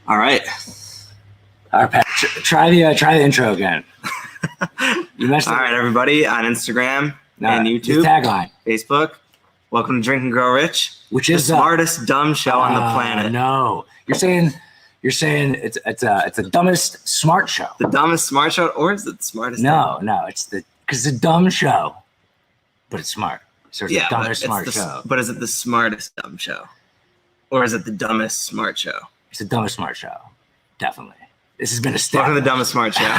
All right. All right, Pat. Try the intro again. You messed up. All right, everybody on Instagram and YouTube, tagline, Facebook. Welcome to Drink and Grow Rich, which is the smartest dumb show on the planet. No, you're saying it's the dumbest smart show. The dumbest smart show, or is it the smartest? No, because it's a dumb show, but it's smart. So it's the dumbest smart show. But is it the smartest dumb show, or is it the dumbest smart show? It's the dumbest smart show, definitely. This has been a step. Welcome to the dumbest smart show.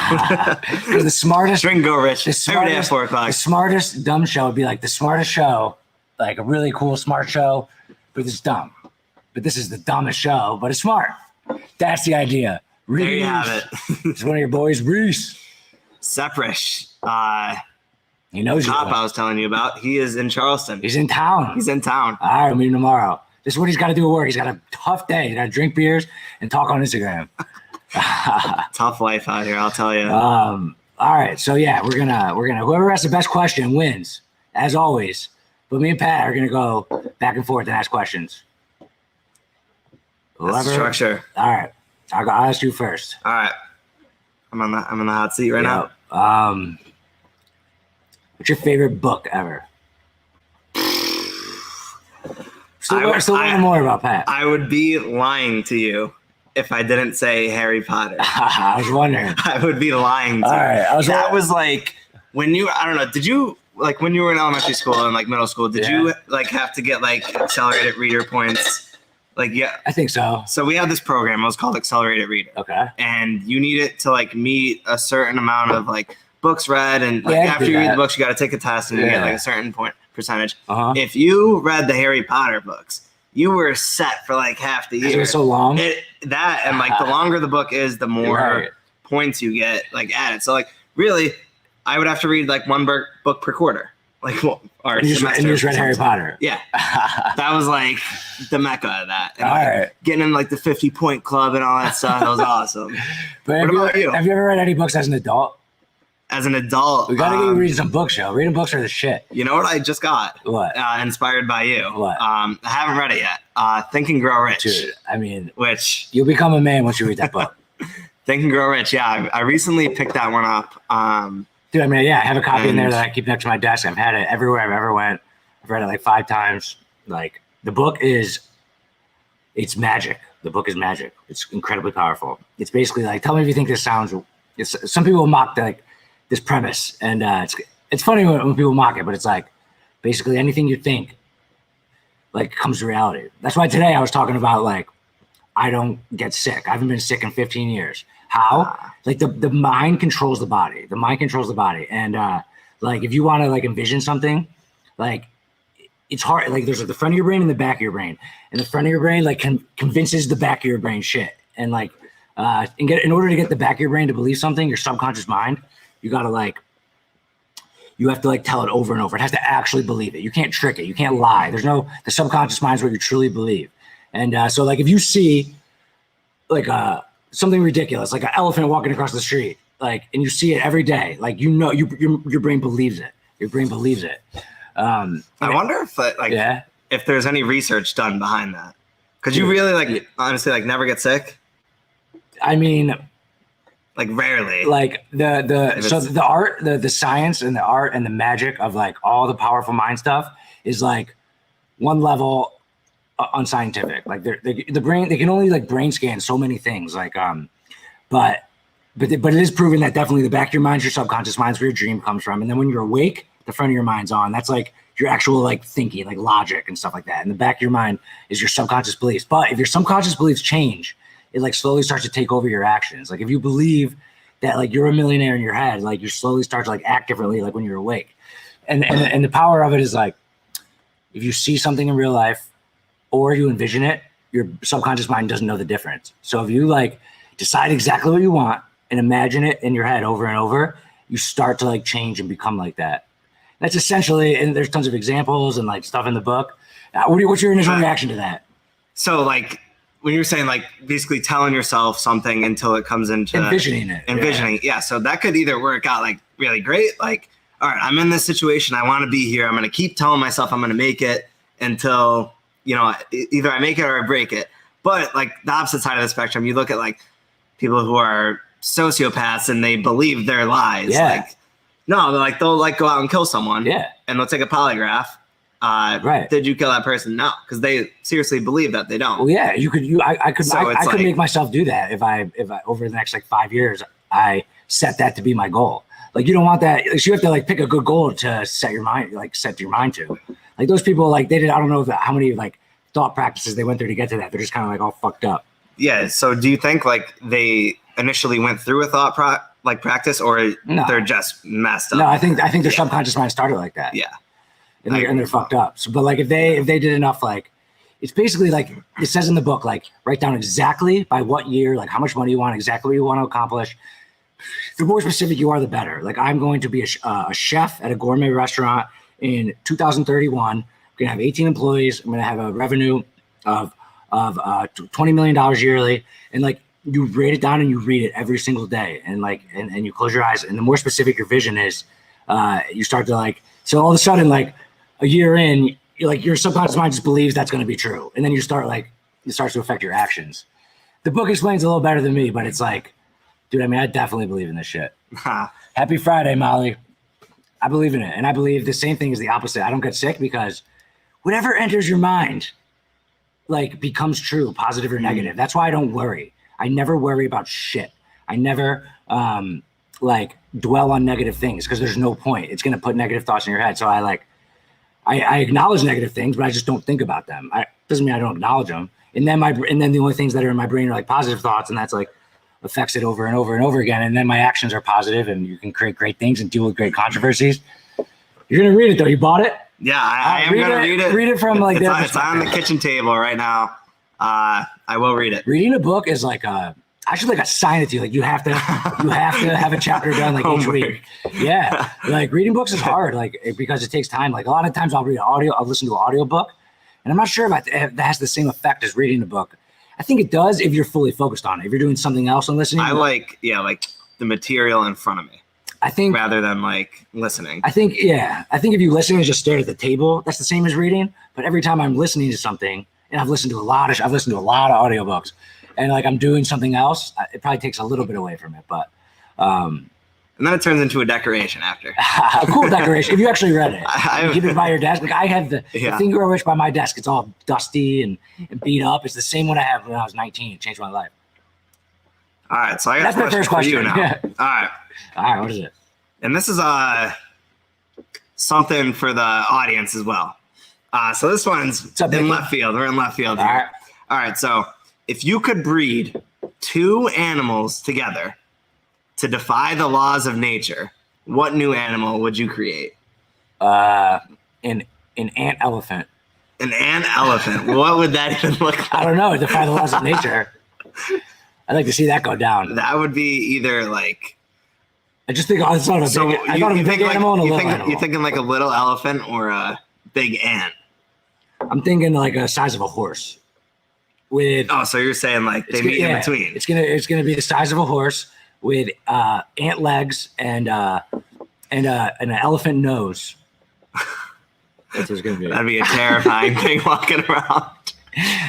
Because the smartest Drink and Go Rich every day at 4 o'clock. The smartest dumb show would be like the smartest show, like a really cool smart show, but it's dumb. But this is the dumbest show, but it's smart. That's the idea. Reese. There you have it. It's one of your boys, Reese. Seprish. He knows you. Cop I was telling you about. He is in Charleston. He's in town. All right, we'll meet him tomorrow. This is what he's got to do at work. He's got a tough day. He's got to drink beers and talk on Instagram. Tough life out here, I'll tell you. All right, so yeah, we're gonna whoever asks the best question wins, as always. But me and Pat are gonna go back and forth and ask questions. That's the structure. All right, I'll ask you first. All right, I'm on the hot seat right now. What's your favorite book ever? Still learning more about Pat. I would be lying to you if I didn't say Harry Potter. I was wondering. I would be lying to you. All right, that was like when you, I don't know, did you, like when you were in elementary school and like middle school, did you like have to get like accelerated reader points? Like, yeah. I think so. So we had this program, it was called Accelerated Reader. Okay. And you need it to like meet a certain amount of like books read, and like after you read the books, you got to take a test and you get like a certain percentage. If you read the Harry Potter books, you were set for like half the year. It was so long. And like the longer the book is, the more points you get like added. So like really, I would have to read like one book per quarter. Like and you just read Harry Potter. Yeah, that was like the mecca of that. And getting in like the 50-point club and all that stuff. That was awesome. But what about you? Have you ever read any books as an adult? As an adult, we gotta get you reading some books, yo. Reading books are the shit. You know what I just got? What? Inspired by you. What? I haven't read it yet. Think and Grow Rich. Dude, I mean, which you'll become a man once you read that book. Think and Grow Rich. Yeah, I recently picked that one up. Dude, I mean, I have a copy in there that I keep next to my desk. I've had it everywhere I've ever went. I've read it like 5 times. Like the book it's magic. The book is magic. It's incredibly powerful. It's basically like, tell me if you think this sounds. Some people mock this premise, and it's funny when people mock it, but it's like basically anything you think like comes to reality. That's why today I was talking about like I don't get sick. I haven't been sick in 15 years. How? Like the mind controls the body. The mind controls the body, and like if you want to like envision something, like it's hard. Like there's like the front of your brain and the back of your brain, and the front of your brain like convinces the back of your brain shit, and like in order to get the back of your brain to believe something, your subconscious mind. You have to like tell it over and over. It has to actually believe it. You can't trick it. You can't lie. The subconscious mind is what you truly believe. And so like, if you see like something ridiculous, like an elephant walking across the street, like, and you see it every day, like, you know, your brain believes it. Your brain believes it. I wonder if if there's any research done behind that. Could you really like, honestly, like never get sick? I mean, like rarely. Like the art, the science and the art and the magic of like all the powerful mind stuff is like one level unscientific. Like the brain, they can only like brain scan so many things. Like but it is proven that definitely the back of your mind, your subconscious mind is where your dream comes from. And then when you're awake, the front of your mind's on. That's like your actual like thinking, like logic and stuff like that. And the back of your mind is your subconscious beliefs. But if your subconscious beliefs change, it like slowly starts to take over your actions. Like if you believe that like you're a millionaire in your head, like you slowly start to like act differently, like when you're awake. And the power of it is like, if you see something in real life or you envision it, your subconscious mind doesn't know the difference. So if you like decide exactly what you want and imagine it in your head over and over, you start to like change and become like that. That's essentially, and there's tons of examples and like stuff in the book. What's your initial reaction to that? So like, when you're saying like basically telling yourself something until it comes into envisioning it. Yeah. So that could either work out like really great. Like, all right, I'm in this situation. I want to be here. I'm going to keep telling myself I'm going to make it until, you know, either I make it or I break it. But like the opposite side of the spectrum, you look at like people who are sociopaths and they believe their lies. Yeah. Like, no, they're like, they'll like go out and kill someone. Yeah. And they'll take a polygraph. Right. Did you kill that person? No. Because they seriously believe that they don't. Well, yeah, I could make myself do that if I over the next like 5 years, I set that to be my goal. Like you don't want that. Like, you have to like pick a good goal to set your mind to. Like those people, like they did, I don't know how many like thought practices they went through to get to that. They're just kind of like all fucked up. Yeah. So do you think like they initially went through a thought practice, or they're just messed up? No, I think their subconscious mind started like that. Yeah. And they're fucked up. So, but like if they did enough, like it's basically like it says in the book, like write down exactly by what year, like how much money you want, exactly what you want to accomplish. The more specific you are, the better. Like I'm going to be a chef at a gourmet restaurant in 2031. I'm gonna have 18 employees. I'm gonna have a revenue of $20 million yearly, and like you write it down and you read it every single day, and like and you close your eyes. And the more specific your vision is, you start to like. So all of a sudden, like a year in, you're like your subconscious mind just believes that's going to be true, and then it starts to affect your actions. The book explains a little better than me, but it's like, dude, I mean, I definitely believe in this shit. Happy Friday, Molly. I believe in it, and I believe the same thing is the opposite. I don't get sick because whatever enters your mind, like, becomes true, positive or negative. That's why I don't worry. I never worry about shit. I never like dwell on negative things because there's no point. It's going to put negative thoughts in your head. So I acknowledge negative things, but I just don't think about them. Doesn't mean I don't acknowledge them. And then the only things that are in my brain are like positive thoughts, and that's like affects it over and over and over again. And then my actions are positive, and you can create great things and deal with great controversies. You're gonna read it though. You bought it? Yeah, I am gonna read it. Read it from like it's on the kitchen table right now. I will read it. Reading a book is like I should like assign it to you. Like you have to have a chapter done like each week. Yeah. Like reading books is hard, like because it takes time. Like a lot of times I'll listen to an audio book, and I'm not sure if that has the same effect as reading a book. I think it does if you're fully focused on it. If you're doing something else and listening. I like the material in front of me. I think rather than like listening. I think if you listen and just stare at the table, that's the same as reading. But every time I'm listening to something, and I've listened to a lot of audiobooks, and like I'm doing something else, it probably takes a little bit away from it. But and then it turns into a decoration after. A cool decoration. If you actually read it, you keep it by your desk. Like I have the thing I wish by my desk. It's all dusty and beat up. It's the same one I had when I was 19. It changed my life. All right, so I got that's my first question for you now. Yeah. All right, what is it? And this is something for the audience as well. So this one's in left field. We're in left field here. All right, so if you could breed two animals together to defy the laws of nature, what new animal would you create? An ant elephant. An ant elephant. What would that even look like? I don't know. Defy the laws of nature. I'd like to see that go down. That would be either like. I just think I thought of a big animal and a little animal. You're thinking like a little elephant or a big ant? I'm thinking like a size of a horse. So you're saying like they meet in between? It's gonna be the size of a horse with ant legs and an elephant nose. That's what it's gonna be. That'd be a terrifying thing walking around.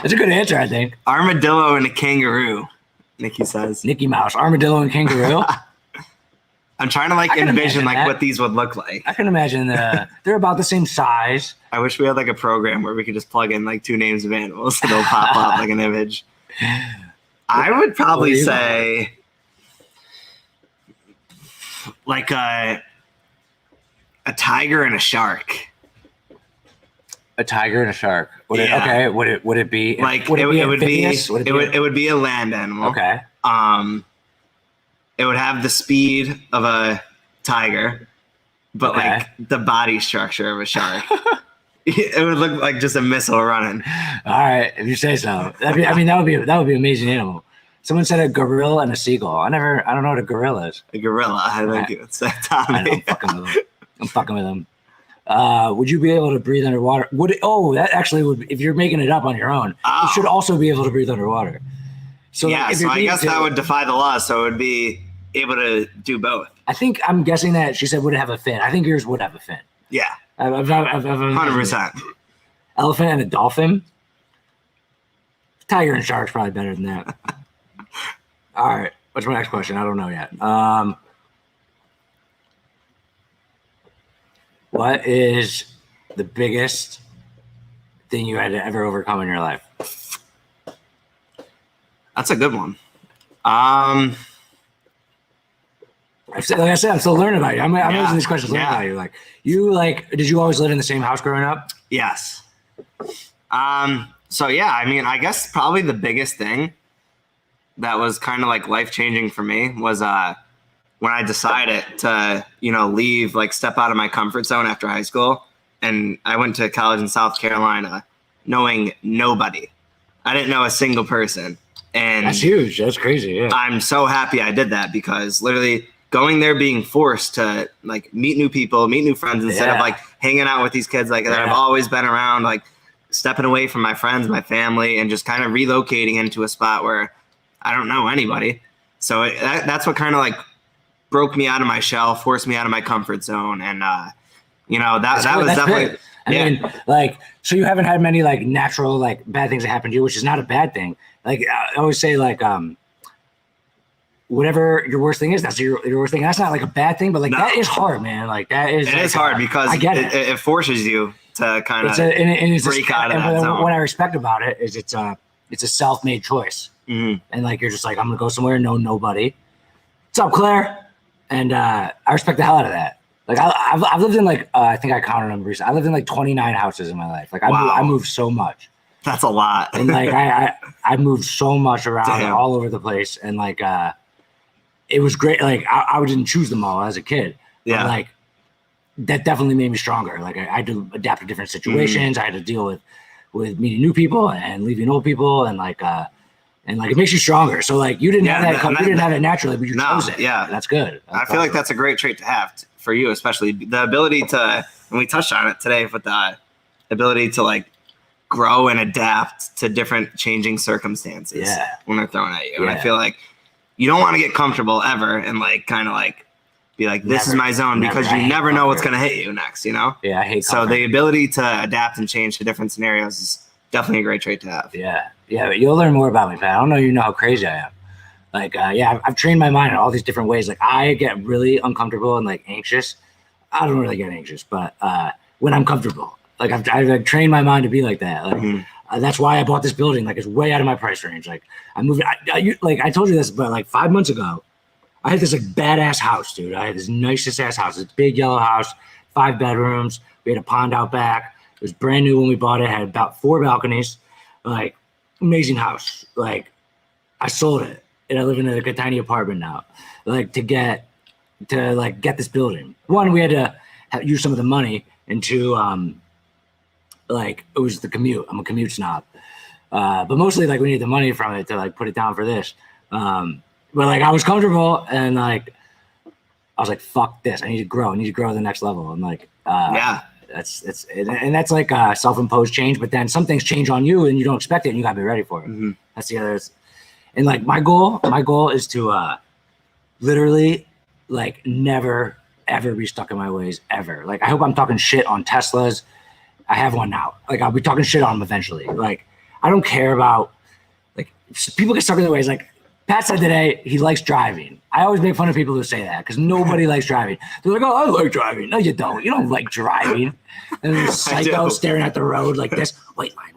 That's a good answer, I think. Armadillo and a kangaroo. Nikki says. Mickey Mouse, armadillo and kangaroo. I'm trying to envision what these would look like. I can imagine they're about the same size. I wish we had a program where we could just plug in two names of animals and it'll pop up like an image. I would probably say a tiger and a shark. A tiger and a shark. Would it be it would be a land animal. Okay. It would have the speed of a tiger, but the body structure of a shark. It would look like just a missile running. All right, if you say so. That would be an amazing animal. Someone said a gorilla and a seagull. I don't know what a gorilla is. A gorilla. I think it's Tommy. I'm fucking with them. Would you be able to breathe underwater? That actually would. If you're making it up on your own, you should also be able to breathe underwater. So I guess that would defy the law. So it would be able to do both. I'm guessing that she said would it have a fin. I think yours would have a fin. Yeah. I've 100%. Elephant and a dolphin. Tiger and shark's probably better than that. All right. What's my next question? I don't know yet. What is the biggest thing you had to ever overcome in your life? That's a good one. Like I said, I'm still learning about you. I'm asking these questions learning about you. Did you always live in the same house growing up? Yes. So yeah, I mean, I guess probably the biggest thing that was kind of like life-changing for me was when I decided to, leave, like step out of my comfort zone after high school. And I went to college in South Carolina knowing nobody. I didn't know a single person. And that's huge. That's crazy. Yeah. I'm so happy I did that because literally going there, being forced to like meet new people, meet new friends instead of like hanging out with these kids that I've always been around, like stepping away from my friends, my family, and just kind of relocating into a spot where I don't know anybody. So that's what kind of like broke me out of my shell, forced me out of my comfort zone. And, that was definitely, big. I mean, so you haven't had many like natural, like bad things that happen to you, which is not a bad thing. Like I always say, like, whatever your worst thing is, that's your worst thing. That's not like a bad thing, but like that is hard, man. Like that is. It is hard because I get it. It forces you to kind of break out of that zone. What I respect about it is it's a self-made choice, and like you're just like, I'm gonna go somewhere, know nobody. What's up, Claire? And I respect the hell out of that. Like I've lived in like I think I counted them recently. I lived in like 29 houses in my life. Like I moved so much. That's a lot. And like I moved so much around all over the place, and like it was great. Like I didn't choose them all as a kid. Yeah. But, like that definitely made me stronger. Like I had to adapt to different situations. I had to deal with meeting new people and leaving old people, and like it makes you stronger. So like you didn't have that. You didn't have it naturally, but you chose it. Yeah, that's good. I feel like that's a great trait to have for you, especially the ability to. And we touched on it today with the ability to like grow and adapt to different changing circumstances when they're thrown at you. And I feel like you don't want to get comfortable ever and like kind of like be like, this is my zone, because you never know what's going to hit you next, Yeah, I hate so the ability to adapt and change to different scenarios is definitely a great trait to have. Yeah, but you'll learn more about me, Pat. I don't know how crazy I am. Like, I've trained my mind in all these different ways. Like, I get really uncomfortable and like anxious. I don't really get anxious, but when I'm comfortable, like I've trained my mind to be like that. Like, that's why I bought this building. Like, it's way out of my price range. Like, I moved. I told you this, but like 5 months ago, I had this like badass house, dude. I had this nicest ass house. This big yellow house, 5 bedrooms. We had a pond out back. It was brand new when we bought it. Had about 4 balconies. Like, amazing house. Like, I sold it, and I live in like a tiny apartment now. Like, to get this building. One, we had to use some of the money, and two, like it was the commute. I'm a commute snob, but mostly like we needed the money from it to like put it down for this. But like I was comfortable, and like I was like, fuck this. I need to grow. I need to grow to the next level. And like, that's like a self-imposed change. But then some things change on you, and you don't expect it, and you gotta be ready for it. That's the other. And like my goal is to literally like never ever be stuck in my ways ever. Like I hope I'm talking shit on Teslas. I have one now. Like I'll be talking shit on them eventually. Like I don't care about like people get stuck in their ways. Like Pat said today, he likes driving. I always make fun of people who say that because nobody likes driving. They're like, oh, I like driving. No, you don't. You don't like driving. And there's a psycho staring at the road like this. White line.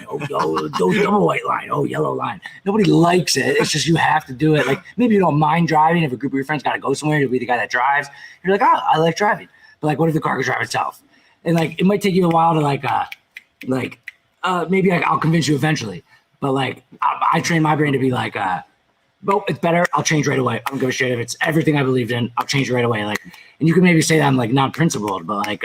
Oh, double white line. Oh, yellow line. Nobody likes it. It's just you have to do it. Like maybe you don't mind driving. If a group of your friends got to go somewhere, you'll be the guy that drives. You're like, oh, I like driving. But like, what if the car can drive itself? And like, it might take you a while to maybe I'll convince you eventually. But like, I train my brain to be like, well, it's better. I'll change right away. I don't give a shit if it's everything I believed in. I'll change right away. Like, and you can maybe say that I'm like not principled, but like,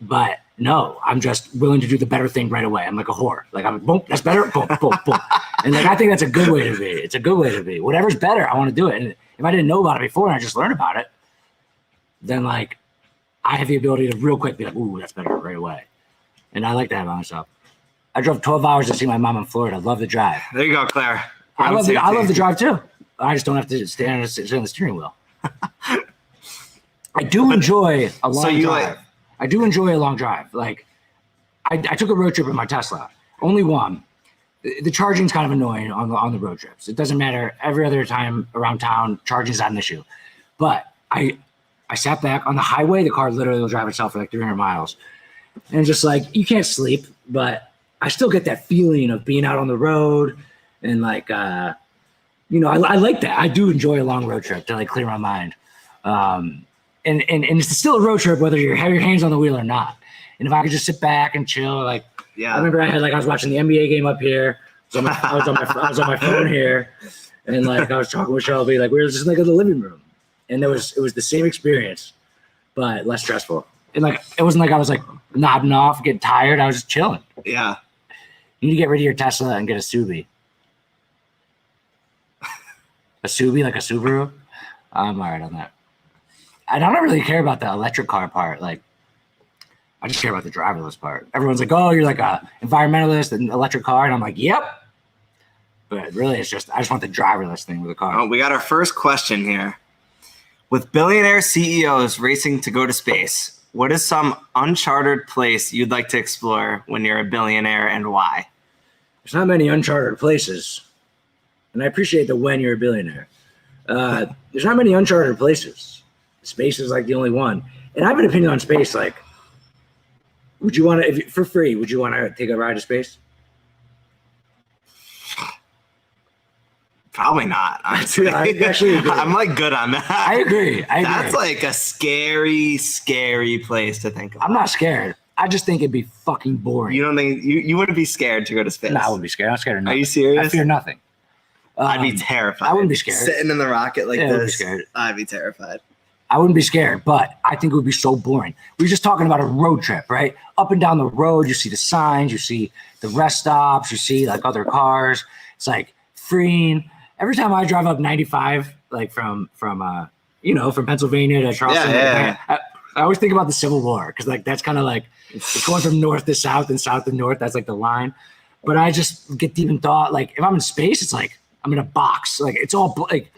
but no, I'm just willing to do the better thing right away. I'm like a whore. Like I'm, boom, that's better. Boom, boom, boom. And like, I think that's a good way to be. It's a good way to be. Whatever's better, I want to do it. And if I didn't know about it before and I just learned about it, then like, I have the ability to real quick be like, ooh, that's better right away. And I like to have it on myself. I drove 12 hours to see my mom in Florida. I love the drive. There you go, Claire. I love the drive too. I just don't have to sit on the steering wheel. I do enjoy a long drive. I do enjoy a long drive. Like I took a road trip in my Tesla, only one. the charging's kind of annoying on the road trips. It doesn't matter. Every other time around town, charging's not an issue. But I sat back on the highway. The car literally will drive itself for like 300 miles. And just like, you can't sleep, but I still get that feeling of being out on the road. And like, I like that. I do enjoy a long road trip to like clear my mind. And it's still a road trip, whether you have your hands on the wheel or not. And if I could just sit back and chill, like, I remember I was watching the NBA game up here. I was on my phone here, and like I was talking with Shelby, like we were just like in the living room, and it was the same experience, but less stressful. And like it wasn't like I was like nodding off, getting tired. I was just chilling. Yeah. You need to get rid of your Tesla and get a Subi. A Subi, like a Subaru. I'm all right on that. And I don't really care about the electric car part. Like, I just care about the driverless part. Everyone's like, oh, you're like a environmentalist and electric car. And I'm like, yep. But really, I just want the driverless thing with a car. Oh, we got our first question here. With billionaire CEOs racing to go to space, what is some uncharted place you'd like to explore when you're a billionaire and why? There's not many uncharted places. And I appreciate the when you're a billionaire. There's not many uncharted places. Space is like the only one. And I have an opinion on space, like, would you want to, for free, would you want to take a ride to space? Probably not. Honestly. I actually agree. I'm like good on that. I agree. That's like a scary, scary place to think about. I'm not scared. I just think it'd be fucking boring. You don't think you wouldn't be scared to go to space? No, I wouldn't be scared. I'm scared of nothing. Are you serious? I fear nothing. I'd be terrified. I wouldn't be scared. Sitting in the rocket like this, I would be scared. I'd be terrified. I wouldn't be scared, but I think it would be so boring. We were just talking about a road trip, right? Up and down the road, you see the signs, you see the rest stops, you see like other cars. It's like freeing. Every time I drive up 95, like from Pennsylvania to Charleston, I always think about the Civil War because like that's kind of like it's going from north to south and south to north. That's like the line. But I just get deep in thought. Like if I'm in space, it's like I'm in a box. Like it's all like.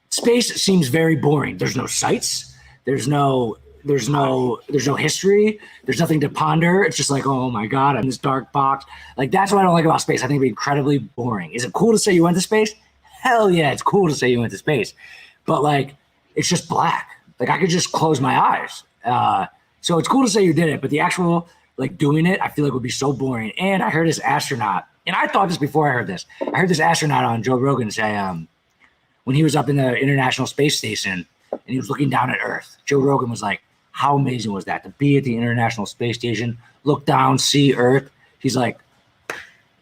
Space seems very boring. There's no sights. There's no history. There's nothing to ponder. It's just like, oh my God, I'm in this dark box. Like that's what I don't like about space. I think it'd be incredibly boring. Is it cool to say you went to space? Hell yeah, it's cool to say you went to space. But like, it's just black. Like I could just close my eyes. So it's cool to say you did it, but the actual like doing it, I feel like would be so boring. And I heard this astronaut, and I thought this before I heard this. I heard this astronaut on Joe Rogan say, when he was up in the International Space Station and he was looking down at Earth, Joe Rogan was like, how amazing was that to be at the International Space Station, look down, see Earth? He's like,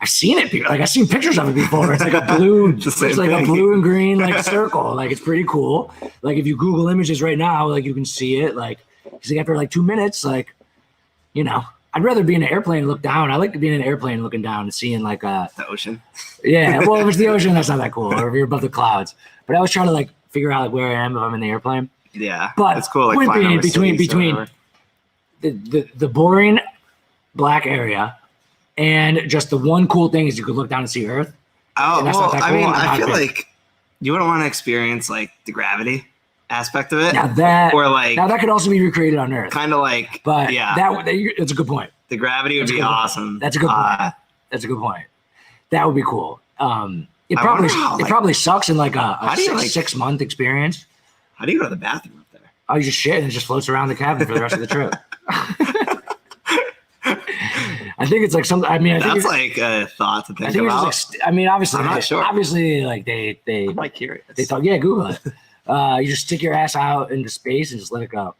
I've seen it. Like I've seen pictures of it before. It's like a blue, it's like a blue and green like circle. Like it's pretty cool. Like if you Google images right now, like you can see it. Like he's like after like 2 minutes, like, I'd rather be in an airplane and look down. I like to be in an airplane looking down and seeing like the ocean. Yeah, well, if it's the ocean, that's not that cool. Or if you're above the clouds. But I was trying to like figure out like where I am if I'm in the airplane. Yeah, but it's cool. Like point being between the boring black area and just the one cool thing is you could look down and see Earth. Oh, well, cool. I mean, I feel like you wouldn't want to experience like the gravity aspect of it. Now that could also be recreated on Earth. Kind of like, but yeah, it's a good point. The gravity would be awesome. That's a good point. That's a good point. That would be cool. It probably sucks in like a 6-month experience. How do you go to the bathroom up there? Oh, you just shit and it just floats around the cabin for the rest of the trip. I think it's like that's like a thought to think about. Obviously, I'm not sure. Obviously, like they. I'm like curious. They thought, yeah, Google it. You just stick your ass out into space and just let it go.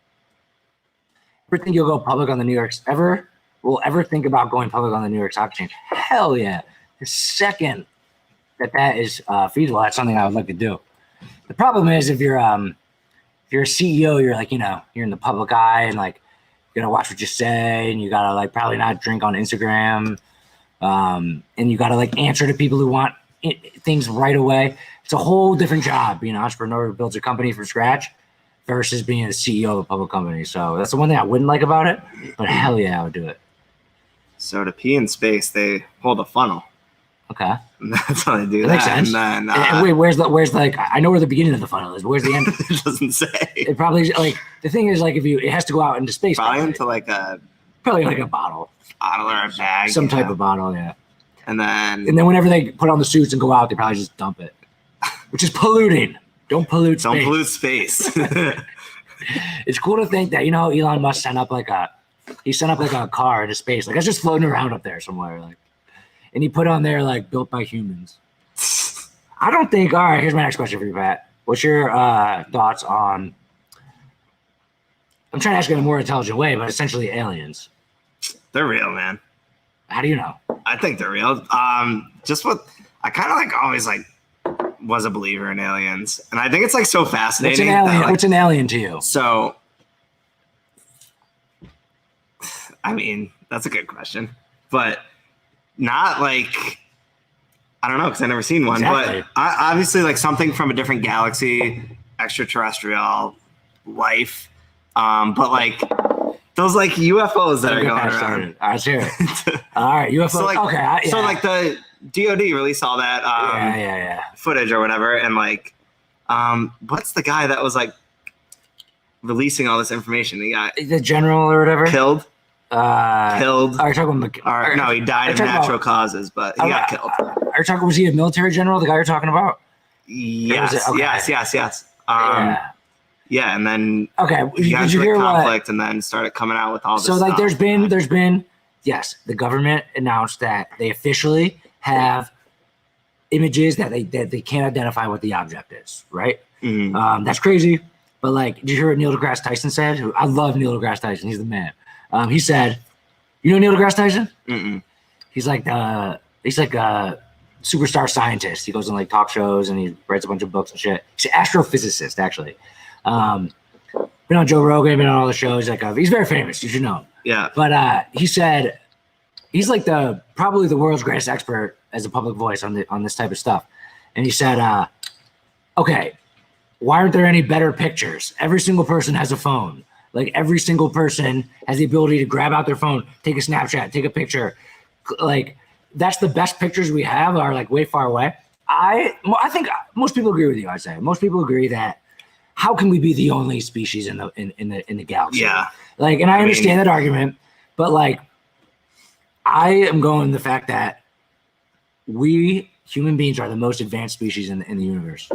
Ever think you'll go public on the New York? Will ever think about going public on the New York Stock Exchange? Hell yeah! The second that is feasible, that's something I would like to do. The problem is if you're a CEO, you're like you're in the public eye and like you gotta watch what you say and you gotta like probably not drink on Instagram, and you gotta like answer to people who want things right away. It's a whole different job being an entrepreneur who builds a company from scratch versus being the CEO of a public company. So that's the one thing I wouldn't like about it, but hell yeah, I would do it. So to pee in space, they hold a funnel. Okay. That's how they do that. Makes sense. And then, and wait, where's like, I know where the beginning of the funnel is. Where's the end? It doesn't say. It probably like, the thing is like, it has to go out into space. Probably into like a bottle. Bottle or a bag. Some type of bottle, yeah. And then whenever they put on the suits and go out, they probably just dump it, which is polluting. Don't pollute space. Don't pollute space. It's cool to think that, Elon Musk sent up like a car into space. Like, it's just floating around up there somewhere. Like, and he put on there, like, built by humans. I don't think, all right, here's my next question for you, Pat. What's your thoughts on, I'm trying to ask it in a more intelligent way, but essentially aliens. They're real, man. How do you know? I think they're real. Just what I kind of like always like was a believer in aliens, and I think it's like so fascinating. What's an alien to you? So, I mean, that's a good question, but not like, I don't know, because I've never seen one. Exactly. But obviously, like something from a different galaxy, extraterrestrial life. But like those like UFOs that are going around. All right, sure. All right, UFOs. So like, okay. So like the DOD released all that footage or whatever, and like, what's the guy that was like releasing all this information? The general or whatever killed. Killed. Are you talking about no, he died of natural causes, but he got killed. Are you talking? Was he a military general? The guy you're talking about? Yes. Yes. Yeah, and then did you hear conflict, and then started coming out with all this. So like, stuff. there's been yes, the government announced that they officially have images that they can't identify what the object is, right? Mm-hmm. That's crazy. But like, did you hear what Neil deGrasse Tyson said? I love Neil deGrasse Tyson. He's the man. He said, you know Neil deGrasse Tyson? Mm-mm. He's like a superstar scientist. He goes on like talk shows and he writes a bunch of books and shit. He's an astrophysicist, actually. Been on Joe Rogan, been on all the shows. Like, he's very famous. You should know him. Yeah. But he said he's like probably the world's greatest expert as a public voice on this type of stuff. And he said, okay, why aren't there any better pictures? Every single person has a phone. Like, every single person has the ability to grab out their phone, take a Snapchat, take a picture. Like, that's the best pictures we have are like way far away. I think most people agree with you. I'd say most people agree that how can we be the only species in the galaxy? Yeah. Like, and I understand that argument, but like, I am going the fact that we human beings are the most advanced species in the universe.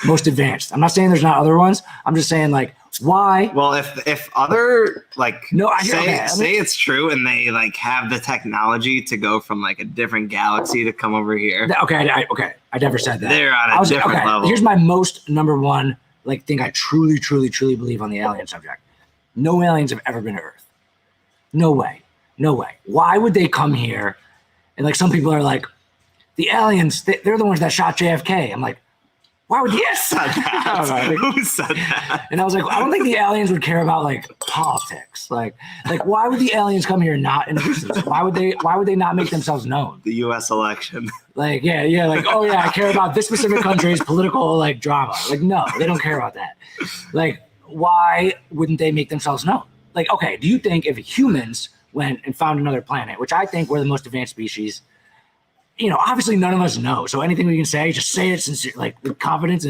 Most advanced. I'm not saying there's not other ones. I'm just saying, like, why? Well, if other like say it's true and they like have the technology to go from like a different galaxy to come over here. Okay, I never said that. They're on a different level. Here's my most number one like thing I truly believe on the alien subject. No aliens have ever been to Earth. No way. Why would they come here? And like, some people are like, the aliens, they're the ones that shot JFK. I'm like, why would Who said that? Who said that? And I was like, I don't think the aliens would care about like politics. Like why would the aliens come here and not introduce themselves? Why would they not make themselves known? The U.S. election. Like, yeah, like, oh yeah, I care about this specific country's political like drama. Like, no, they don't care about that. Like, why wouldn't they make themselves known? Like, okay, do you think if humans went and found another planet, which I think we're the most advanced species, obviously none of us know. So anything we can say, just say it sincere, like with confidence.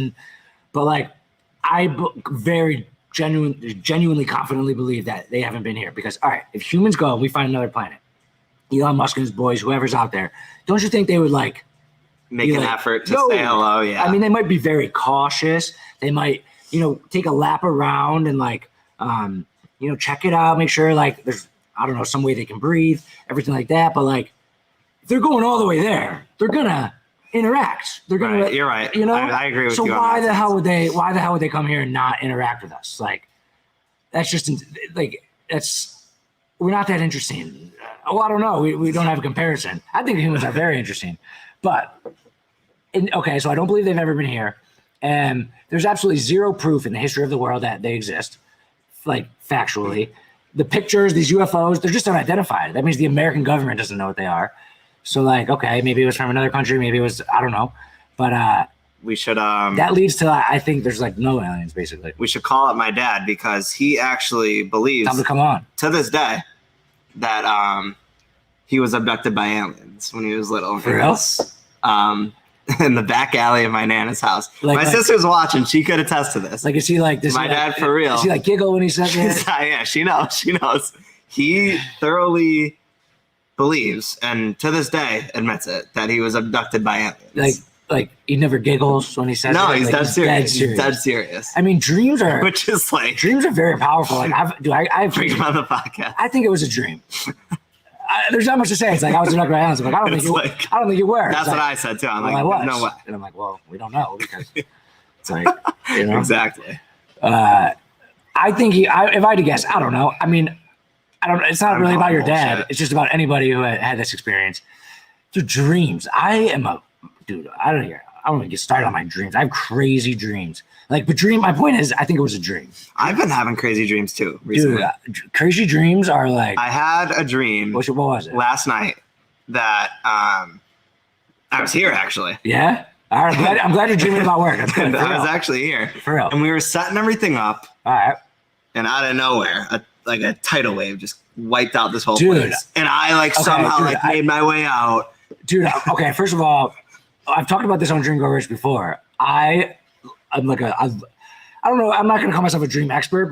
But like, I very genuinely, confidently believe that they haven't been here because, all right, if humans go and we find another planet, Elon Musk and his boys, whoever's out there, don't you think they would like make an effort to say hello? Yeah. I mean, they might be very cautious. They might, take a lap around and like, check it out, make sure like there's, I don't know, some way they can breathe, everything like that. But like, if they're going all the way there, they're gonna interact. They're gonna. Right, you're right. I agree with you. So why the hell would they come here and not interact with us? Like, that's just like we're not that interesting. I don't know. We don't have a comparison. I think humans are very interesting, but okay. So I don't believe they've ever been here, and there's absolutely zero proof in the history of the world that they exist, like factually. The pictures, these UFOs, they're just unidentified. That means the American government doesn't know what they are. So like, okay, maybe it was from another country, maybe it was, I don't know. But we should that leads to I think there's like no aliens basically. We should call up my dad because he actually believes time to come on to this day that he was abducted by aliens when he was little. For real? In the back alley of my Nana's house. My sister's watching. She could attest to this. Like, is he like this? My dad, for real. Is he like giggle when he says that? Yeah, she knows. He thoroughly believes, and to this day admits it, that he was abducted by aliens. Like he never giggles when he says no, it. He's like, dead serious. He's dead serious. I mean, dreams are very powerful. Like I've bring him on the podcast. I think it was a dream. There's not much to say. It's like I was abducted by aliens. I'm like, I don't think you were. That's what I said too. I'm like, no way. And I'm like, well, we don't know because it's like, you know, exactly. I think if I had to guess, I don't know. I mean, I don't. It's not really about your dad. Shit. It's just about anybody who had this experience. Dude, dreams. I don't even get started on my dreams. I have crazy dreams. Like, but my point is, I think it was a dream. I've been having crazy dreams too recently. Dude, crazy dreams are like. I had a dream. What was it? Last night that I was here actually. Yeah. All right. I'm glad you're dreaming about work. I was actually here. For real. And we were setting everything up. All right. And out of nowhere, a tidal wave just wiped out this whole place. And I somehow made my way out. Dude, okay, first of all, I've talked about this on Dream Go Rich before. I'm like I don't know, I'm not gonna call myself a dream expert,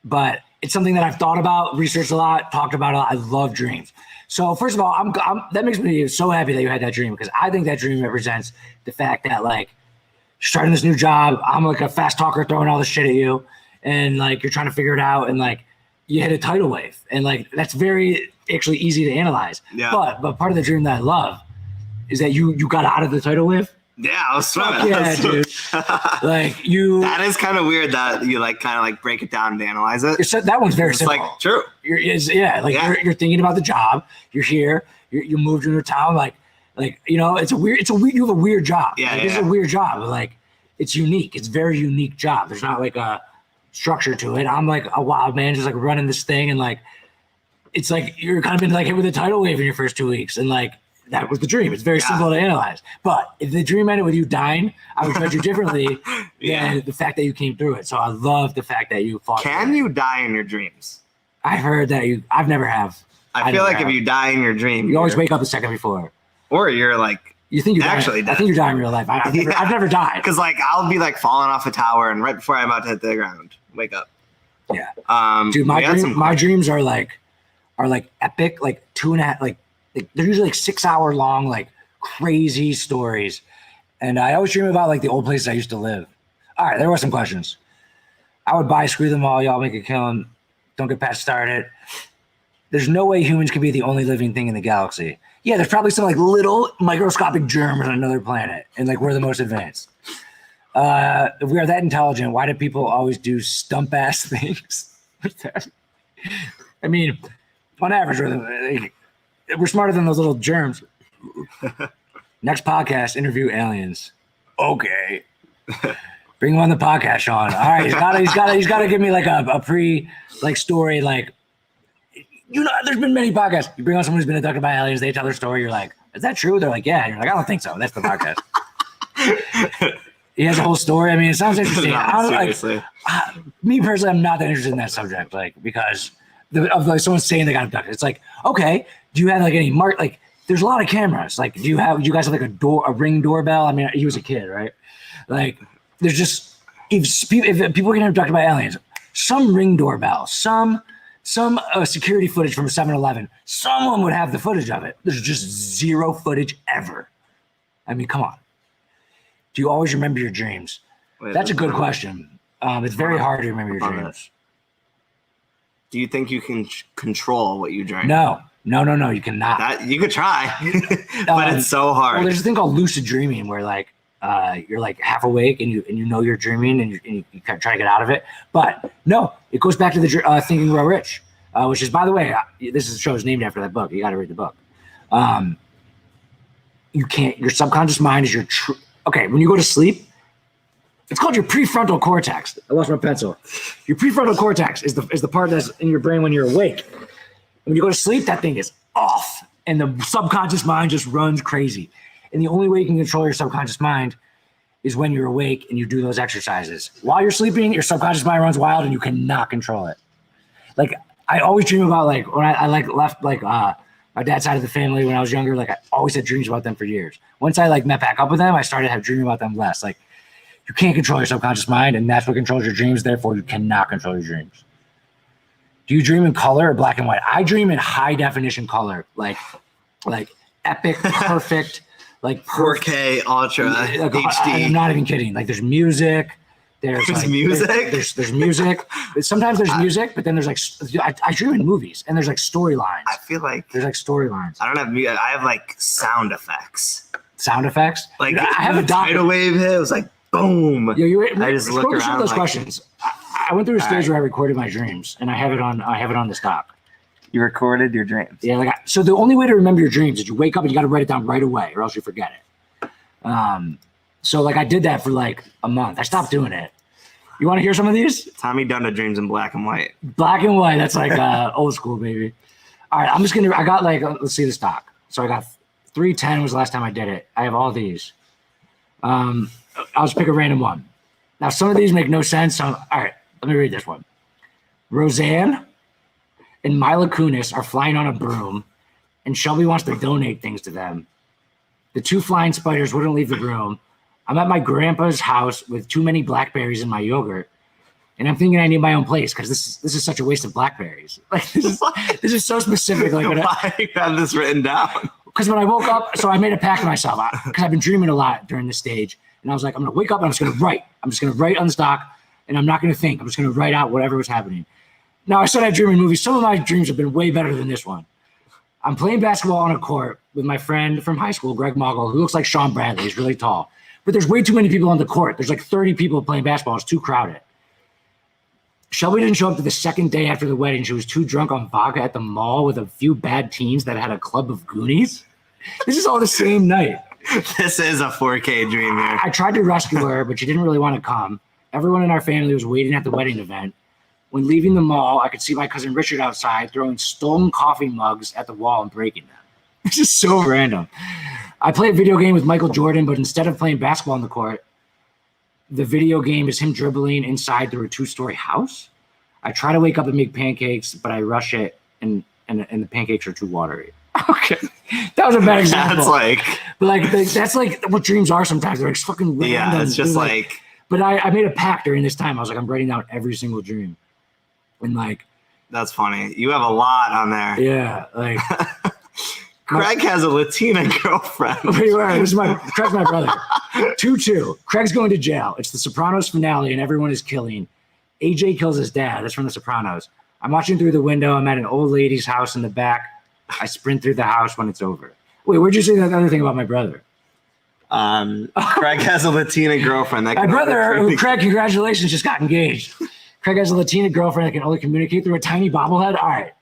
but it's something that I've thought about, researched a lot, talked about a lot. I love dreams. So first of all, that makes me so happy that you had that dream, because I think that dream represents the fact that like starting this new job, I'm like a fast talker throwing all this shit at you, and like you're trying to figure it out, and like you hit a tidal wave, and like that's very actually easy to analyze. Yeah. But part of the dream that I love is that you got out of the tidal wave. Yeah, I was swimming. Yeah, dude. Like you. That is kind of weird that you like kind of like break it down and analyze it. That one's very simple. Like true. You're thinking about the job. You're here. You moved into a town. Like you know, you have a weird job. Yeah, This is a weird job. But like it's unique. It's a very unique job. There's not like a structure to it. I'm like a wild man just like running this thing, and like it's like you're kind of been like hit with a tidal wave in your first 2 weeks, and like that was the dream. It's very simple to analyze. But if the dream ended with you dying, I would judge you differently than the fact that you came through it. So I love the fact that you fought. Can you die in your dreams? I've heard that I've never have. I feel like if you die in your dream, you always wake up a second before. Or you're like, you think you're actually dying. I think you're dying in real life. I've never died. Because like I'll be like falling off a tower, and right before I'm about to hit the ground, wake up. Yeah. Dude, my dreams are like epic, like 2.5, like they're usually like 6 hour long, like crazy stories. And I always dream about like the old places I used to live. All right, there were some questions. I would buy Screw Them All, y'all make a killing. Don't get past started. There's no way humans can be the only living thing in the galaxy. Yeah, there's probably some like little microscopic germs on another planet, and like we're the most advanced. If we are that intelligent, why do people always do stump ass things? I mean, on average, we're smarter than those little germs. Next podcast, interview aliens. Okay. Bring him on the podcast, Sean. All right, he's gotta give me like a pre like story, like, you know, there's been many podcasts. You bring on someone who's been abducted by aliens, they tell their story, you're like, is that true? They're like, yeah. And you're like, I don't think so. That's the podcast. He has a whole story. I mean, it sounds interesting. Seriously. Me personally, I'm not that interested in that subject, like, because of like someone saying they got abducted. It's like, okay, do you have like any like? There's a lot of cameras. Like, do you guys have like a Ring doorbell? I mean, he was a kid, right? Like, there's just if people are getting abducted by aliens, some Ring doorbell, some security footage from 7-Eleven, someone would have the footage of it. There's just zero footage ever. I mean, come on. Do you always remember your dreams? That's a good question. It's very hard to remember your dreams. Do you think you can control what you dream? No, you cannot. You could try, but it's so hard. Well, there's a thing called lucid dreaming where like you're like half awake and you know you're dreaming and you try to get out of it. But no, it goes back to the Thinking Grow Rich, which is, by the way, this show is named after that book. You got to read the book. You can't. Your subconscious mind is your true. Okay, when you go to sleep, it's called your prefrontal cortex. I lost my pencil. Your prefrontal cortex is the part that's in your brain when you're awake. When you go to sleep, that thing is off, and the subconscious mind just runs crazy. And the only way you can control your subconscious mind is when you're awake and you do those exercises. While you're sleeping, your subconscious mind runs wild, and you cannot control it. Like, I always dream about like when I like left like my dad's side of the family when I was younger. Like, I always had dreams about them for years. Once I like met back up with them, I started to have dreaming about them less. Like, you can't control your subconscious mind, and that's what controls your dreams. Therefore, you cannot control your dreams. Do you dream in color or black and white? I dream in high definition color, like epic, perfect, like 4K ultra HD. I'm not even kidding. Like there's music. There's music. There's music. Sometimes there's music, but then there's like I dream in movies, and there's like storylines. I feel like there's like storylines. I don't have music. I have like sound effects. Sound effects. Like I have a tidal wave hit. It was like boom. I just look around. Those like, questions. I went through a stage where I recorded my dreams, and I have it on the stock. You recorded your dreams. Yeah. So the only way to remember your dreams is you wake up and you got to write it down right away, or else you forget it. So like I did that for like a month. I stopped doing it. You want to hear some of these? Tommy Dunda dreams in black and white. Black and white. That's like old school, baby. All right, I got like, let's see the stock. So I got 310 was the last time I did it. I have all these. I'll just pick a random one. Now, some of these make no sense. So, all right, let me read this one. Roseanne and Mila Kunis are flying on a broom, and Shelby wants to donate things to them. The two flying spiders wouldn't leave the room. I'm at my grandpa's house with too many blackberries in my yogurt, and I'm thinking I need my own place because this is such a waste of blackberries. Like this is so specific. Like why you have this written down? Because when I woke up, so I made a pact to myself because I've been dreaming a lot during this stage, and I was like, I'm gonna wake up and I'm just gonna write. I'm just gonna write on the stock, and I'm not gonna think. I'm just gonna write out whatever was happening. Now I said I dream in movies. Some of my dreams have been way better than this one. I'm playing basketball on a court with my friend from high school, Greg Mogul, who looks like Sean Bradley. He's really tall. But there's way too many people on the court. There's like 30 people playing basketball. It's too crowded. Shelby didn't show up to the second day after the wedding. She was too drunk on vodka at the mall with a few bad teens that had a club of Goonies. This is all the same night. This is a 4K dream here. I tried to rescue her, but she didn't really want to come. Everyone in our family was waiting at the wedding event. When leaving the mall, I could see my cousin Richard outside throwing stolen coffee mugs at the wall and breaking them. This is so random. I play a video game with Michael Jordan, but instead of playing basketball on the court, the video game is him dribbling inside through a 2-story house. I try to wake up and make pancakes, but I rush it, and the pancakes are too watery. Okay, that was a bad example. That's like what dreams are sometimes. They're like fucking random. Yeah, it's just like. But I made a pact during this time. I was like, I'm writing down every single dream, and like. That's funny. You have a lot on there. Yeah, like. Craig has a Latina girlfriend. Craig's my brother. 2-2. Craig's going to jail. It's the Sopranos finale, and everyone is killing. AJ kills his dad. That's from the Sopranos. I'm watching through the window. I'm at an old lady's house in the back. I sprint through the house when it's over. Wait, where'd you say that other thing about my brother? Craig has a Latina girlfriend. My brother, Craig, congratulations, just got engaged. Craig has a Latina girlfriend that can only communicate through a tiny bobblehead. All right.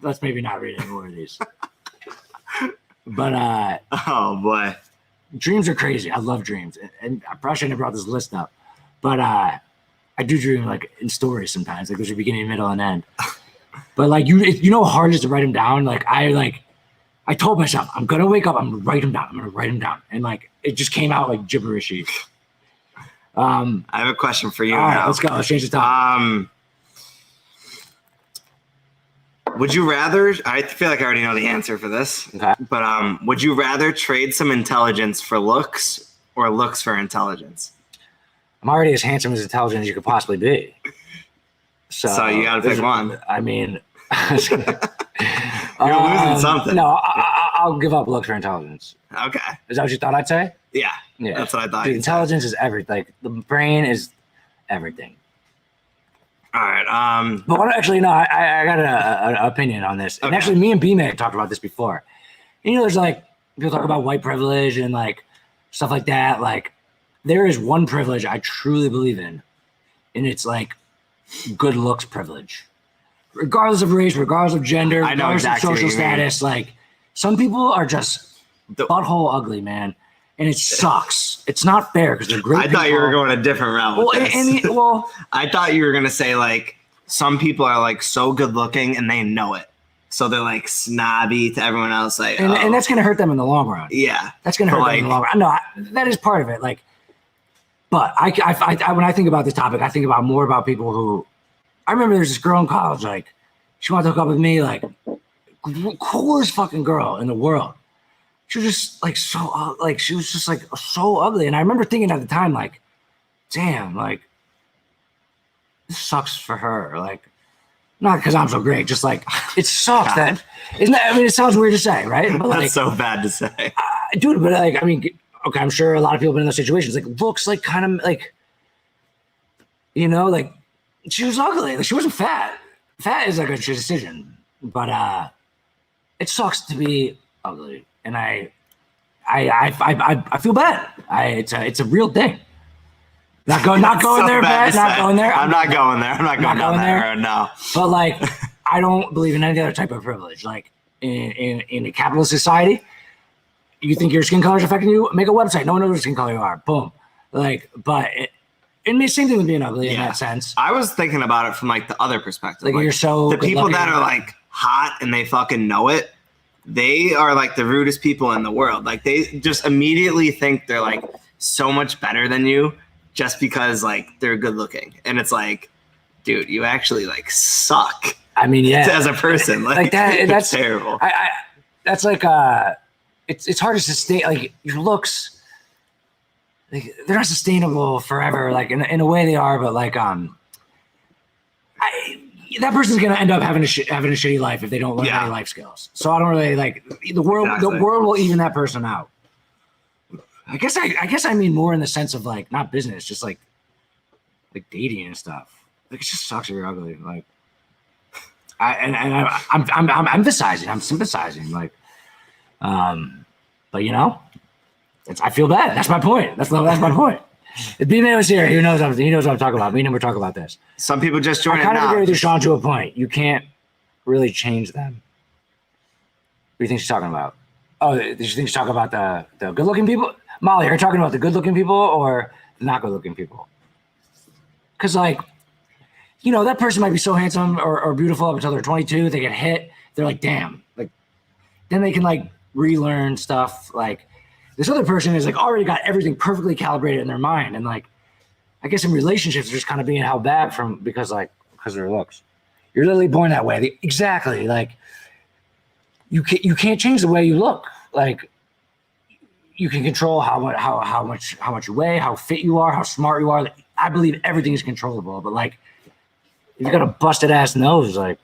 Let's maybe not read any more of these. But oh boy, dreams are crazy. I love dreams, and I probably shouldn't have brought this list up, but I do dream like in stories sometimes. Like there's a beginning, middle, and end. But like you know how hard it is to write them down. I told myself I'm gonna wake up. I'm gonna write them down. And like it just came out like gibberishy. I have a question for you. All right, let's go. Let's change the topic. Would you rather? I feel like I already know the answer for this. Okay. But would you rather trade some intelligence for looks or looks for intelligence? I'm already as handsome as intelligent as you could possibly be. So you got to pick one. I mean, you're losing something. No, I'll give up looks for intelligence. Okay. Is that what you thought I'd say? Yeah. That's what I thought. Dude, intelligence is everything. Like, the brain is everything. All right. But actually, no, I got an opinion on this. Okay. And actually, me and B-Man talked about this before. And, there's like, people talk about white privilege and like stuff like that. Like, there is one privilege I truly believe in. And it's like good looks privilege. Regardless of race, regardless of gender, regardless of social status. Like, some people are just butthole ugly, man. And it sucks. It's not fair because they're great people. I thought you were going a different route with this. I thought you were going to say, like, some people are, like, so good looking and they know it. So they're, like, snobby to everyone else. Like, and that's going to hurt them in the long run. Yeah. That's going to hurt them in the long run. No, that is part of it. Like, but I when I think about this topic, I think about more about people who – I remember there's this girl in college, like, she wanted to hook up with me, like, coolest fucking girl in the world. She was just like she was just like so ugly. And I remember thinking at the time, like, damn, like, this sucks for her. Like, Not because I'm so great, just like it sucks that. Isn't that? I mean, it sounds weird to say, right? But That's so bad to say, dude. But like, I mean, okay, I'm sure a lot of people have been in those situations. Like, looks like kind of like, like she was ugly. Like, she wasn't fat. Fat is like a decision, but it sucks to be ugly, and I feel bad. It's a real thing. Not going there, Brett. Not going there. I'm not going there. I'm not going down that road. No. But like, I don't believe in any other type of privilege. Like in a capitalist society, you think your skin color is affecting you? Make a website. No one knows what skin color you are. Boom. Like, but it means same thing with being ugly in that sense. I was thinking about it from like the other perspective. Like you're so the people that are like hot and they fucking know it. They are like the rudest people in the world. Like they just immediately think they're like so much better than you. Just because like they're good looking, and it's like, dude, you actually like suck. I mean, yeah, as a person, like that's terrible. That's like it's hard to sustain. Like your looks, like, they're not sustainable forever. Like in a way they are, but like that person's gonna end up having a shitty life if they don't learn any life skills. So I don't really like the world. Exactly. The world will even that person out. I guess I mean more in the sense of like not business, just like dating and stuff. Like it just sucks if you're ugly. Like I'm emphasizing, I'm sympathizing. Like, but I feel bad. That's my point. That's my point. If B-Man was here, he knows what I'm talking about. Me and him were talking about this. Some people just join. I kind of agree with you, Sean, to a point. You can't really change them. What do you think she's talking about? Oh, did you think she's talking about the good-looking people? Molly, are you talking about the good-looking people or the not good-looking people? Because, like, that person might be so handsome or beautiful up until they're 22. They get hit. They're like, damn. Like, then they can, like, relearn stuff. Like, this other person is, like, already got everything perfectly calibrated in their mind. And, like, I guess in relationships, they're just kind of being held back because of their looks. You're literally born that way. Exactly. Like, you can't change the way you look. Like, you can control how much you weigh, how fit you are, how smart you are. Like, I believe everything is controllable. But like, if you got a busted ass nose, like,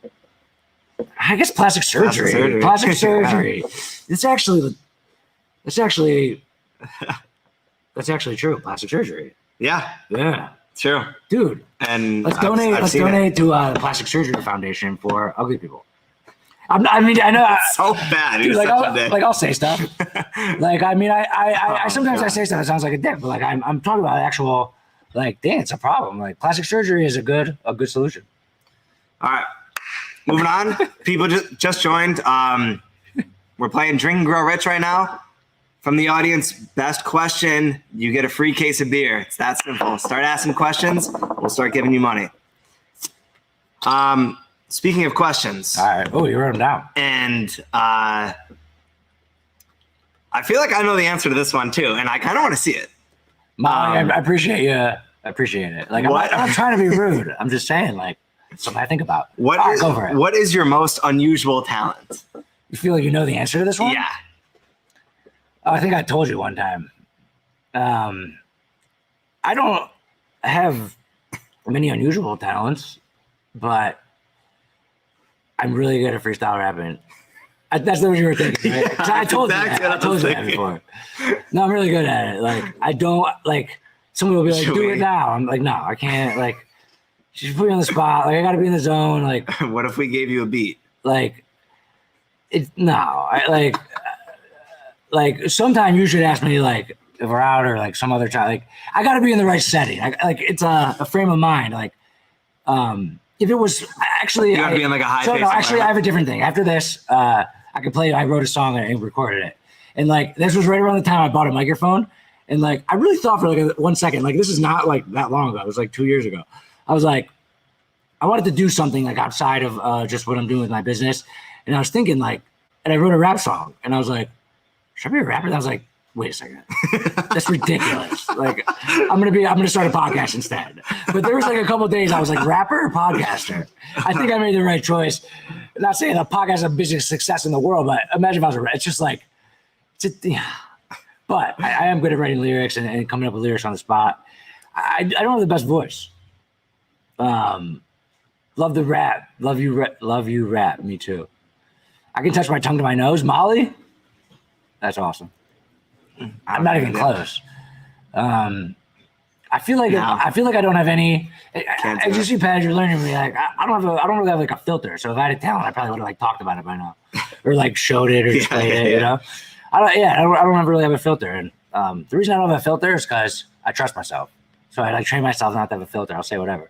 I guess plastic surgery. Plastic surgery. It's actually true. Plastic surgery. Yeah. True. Dude. And let's donate to the Plastic Surgery Foundation for ugly people. I know. So bad. Dude, I'll say stuff. Like, I mean, I sometimes I say stuff that sounds like a dick, but like I'm talking about actual, like, dang, it's a problem. Like, plastic surgery is a good solution. All right, moving on. People just joined. We're playing Drink and Grow Rich right now. From the audience, best question, you get a free case of beer. It's that simple. Start asking questions. We'll start giving you money. Speaking of questions. All right. Oh, you wrote them down. And I feel like I know the answer to this one too, and I kind of want to see it. I appreciate you. I appreciate it. Like, I'm not trying to be rude. I'm just saying, like, something I think about. Go for it. What is your most unusual talent? You feel like you know the answer to this one? Yeah. I think I told you one time. I don't have many unusual talents, but I'm really good at freestyle rapping. That's not what you were thinking, right? Yeah, I told you that before. No, I'm really good at it. Like, I don't, like, someone will be like, do it now. I'm like, no, I can't. Like, just put me on the spot. Like, I got to be in the zone. Like, what if we gave you a beat? Like, like sometimes you should ask me, like, if we're out or like some other time. Like, I got to be in the right setting. It's a frame of mind. Like, if it was actually, you gotta be in like a high pace. No, actually, I have a different thing. After this, I wrote a song and recorded it. And like, this was right around the time I bought a microphone. And like, I really thought for like 1 second, like, this is not like that long ago. It was like 2 years ago. I was like, I wanted to do something like outside of just what I'm doing with my business. And I was thinking like, and I wrote a rap song and I was like, should I be a rapper? And I was like, wait a second. That's ridiculous. Like, I'm gonna start a podcast instead. But there was like a couple of days I was like, rapper or podcaster? I think I made the right choice. I'm not saying a podcast is a biggest success in the world, but imagine if I was it's just like, but I am good at writing lyrics and coming up with lyrics on the spot. I don't have the best voice. Love the rap. Love you rap. Me too. I can touch my tongue to my nose. Molly? That's awesome. I'm not even close. I feel like I don't have any. As you see, Pat, you're learning me. Like I don't really have like a filter. So if I had a talent, I probably would have like talked about it by now, or like showed it or displayed it. You know, I don't really have a filter. And the reason I don't have a filter is because I trust myself. So I like train myself not to have a filter. I'll say whatever.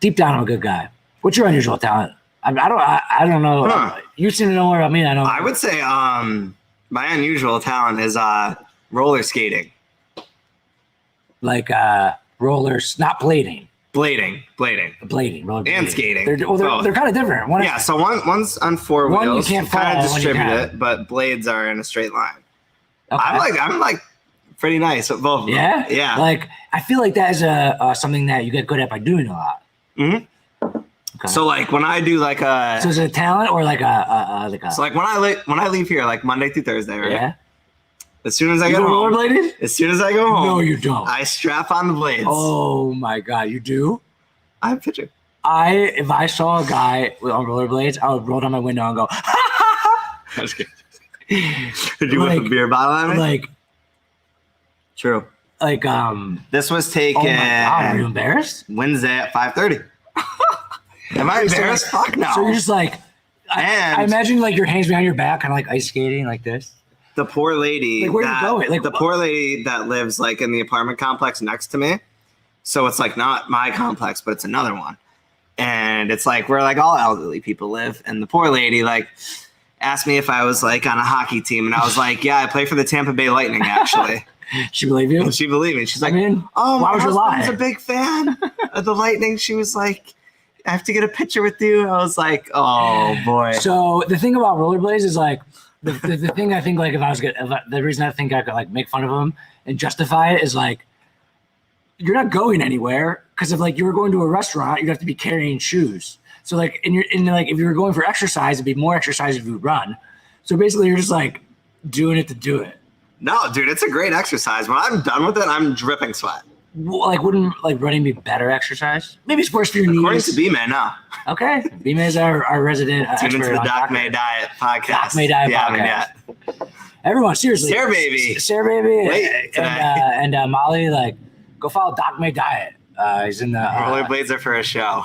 Deep down, I'm a good guy. What's your unusual talent? I don't know. Huh. You seem to know more about me than I know. I would say my unusual talent is roller skating. Like rollers, not blading. Blading. Roller and skating. They're kind of different. So one's on four wheels. One you can't kind of distribute it, but blades are in a straight line. Okay. I'm like pretty nice with both of them. Yeah? Yeah. Like, I feel like that is something that you get good at by doing a lot. Mm-hmm. Okay. So like when I do like a... So is it a talent or like a... So like when I leave here, like Monday through Thursday, right? Yeah. As soon as I go home... rollerblading? As soon as I go home... No, you don't. I strap on the blades. Oh my God, you do? I have a picture. If I saw a guy on rollerblades, I would roll down my window and go, That's good. Did you whip a beer bottle at me? Like... True. Like, this was taken... Oh my God, are you embarrassed? Wednesday at 5:30. Am I embarrassed? Fuck no. So you're just like... I imagine like your hands behind your back, kind of like ice skating like this. The poor lady... Like, where are you going? Like, the poor lady that lives like in the apartment complex next to me. So it's like not my complex, but it's another one. And it's like where like all elderly people live. And the poor lady like asked me if I was like on a hockey team. And I was like, yeah, I play for the Tampa Bay Lightning actually. She believed you? She believed me. She's like, oh, my husband's a big fan of the Lightning. She was like, I have to get a picture with you. I was like, oh boy. So the thing about rollerblades is like the thing I think like the reason I think I could like make fun of them and justify it is like you're not going anywhere because if like you were going to a restaurant, you'd have to be carrying shoes. So like if you were going for exercise, it'd be more exercise if you run. So basically, you're just like doing it to do it. No, dude, it's a great exercise. When I'm done with it, I'm dripping sweat. Well, like, wouldn't like running be better exercise? Maybe it's worse for your knees. According to B-Man, no. Okay, B-Man is our resident Tune into the Doc May Diet podcast. Doc May Diet podcast. Everyone, seriously, Sarah Baby, and Molly, like, go follow Doc May Diet. He's in the rollerblades are for a show.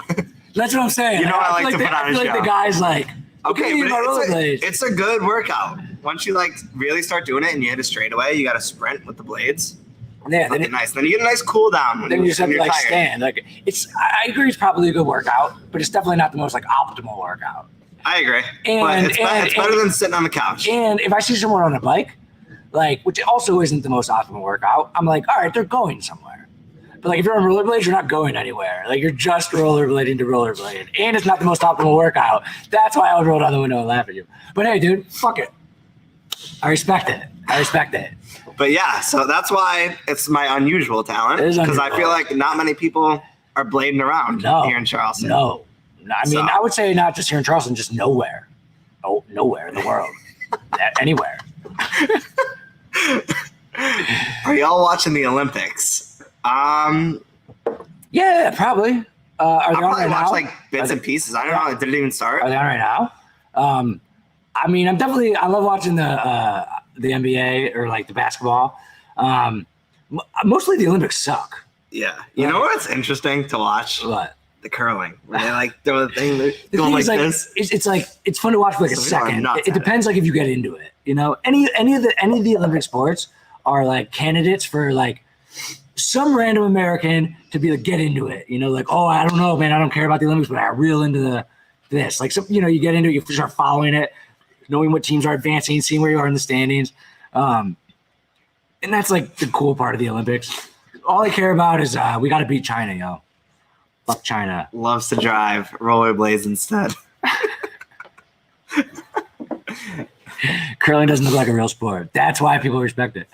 That's what I'm saying. You know, I like to put on a show. Like the guy's like, okay, but it's a good workout. Once you like really start doing it and you hit a straightaway, you got to sprint with the blades. Yeah, nice. Then you get a nice cool down. Then you just have to like stand. Like I agree, it's probably a good workout, but it's definitely not the most like optimal workout. I agree, but it's better than sitting on the couch. And if I see someone on a bike, like which also isn't the most optimal workout, I'm like, all right, they're going somewhere. But like if you're on rollerblades, you're not going anywhere. Like you're just rollerblading to rollerblade, and it's not the most optimal workout. That's why I would roll down the window and laugh at you. But hey, dude, fuck it. I respect it. But yeah, so that's why it's my unusual talent because I feel like not many people are blading around here in Charleston. No. I mean, I would say not just here in Charleston, just nowhere. Oh, nowhere in the world. Anywhere. Are y'all watching the Olympics? Yeah, probably. Are they on right now? Like bits and pieces. I don't know. It didn't even start. Are they on right now? I mean, I love watching the NBA or like the basketball. Mostly the Olympics suck. Yeah. You know what's interesting to watch? What? The curling. Where they like throw the thing, going like this. It's like it's fun to watch for like a second. It depends like if you get into it. You know, any of the Olympic sports are like candidates for like some random American to be like get into it. You know, like, oh, I don't know, man, I don't care about the Olympics, but I real into this. Like, you get into it, you start following it, knowing what teams are advancing, seeing where you are in the standings. And that's like the cool part of the Olympics. All I care about is we got to beat China, yo. Fuck China. Loves to drive rollerblades instead. Curling doesn't look like a real sport. That's why people respect it.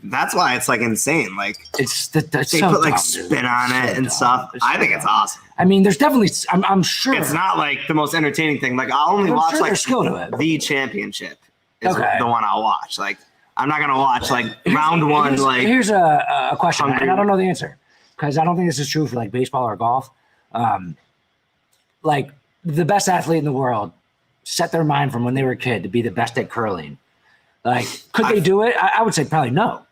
That's why it's like insane. Like they so put like spin on it and stuff. I think it's awesome. I mean, there's definitely. I'm sure it's not like the most entertaining thing. Like I'll only watch like skill to it. The championship is the one I'll watch. Like I'm not gonna watch like round one. Here's a question, and I don't know the answer because I don't think this is true for like baseball or golf. like the best athlete in the world set their mind from when they were a kid to be the best at curling. Like, could they do it? I would say probably no.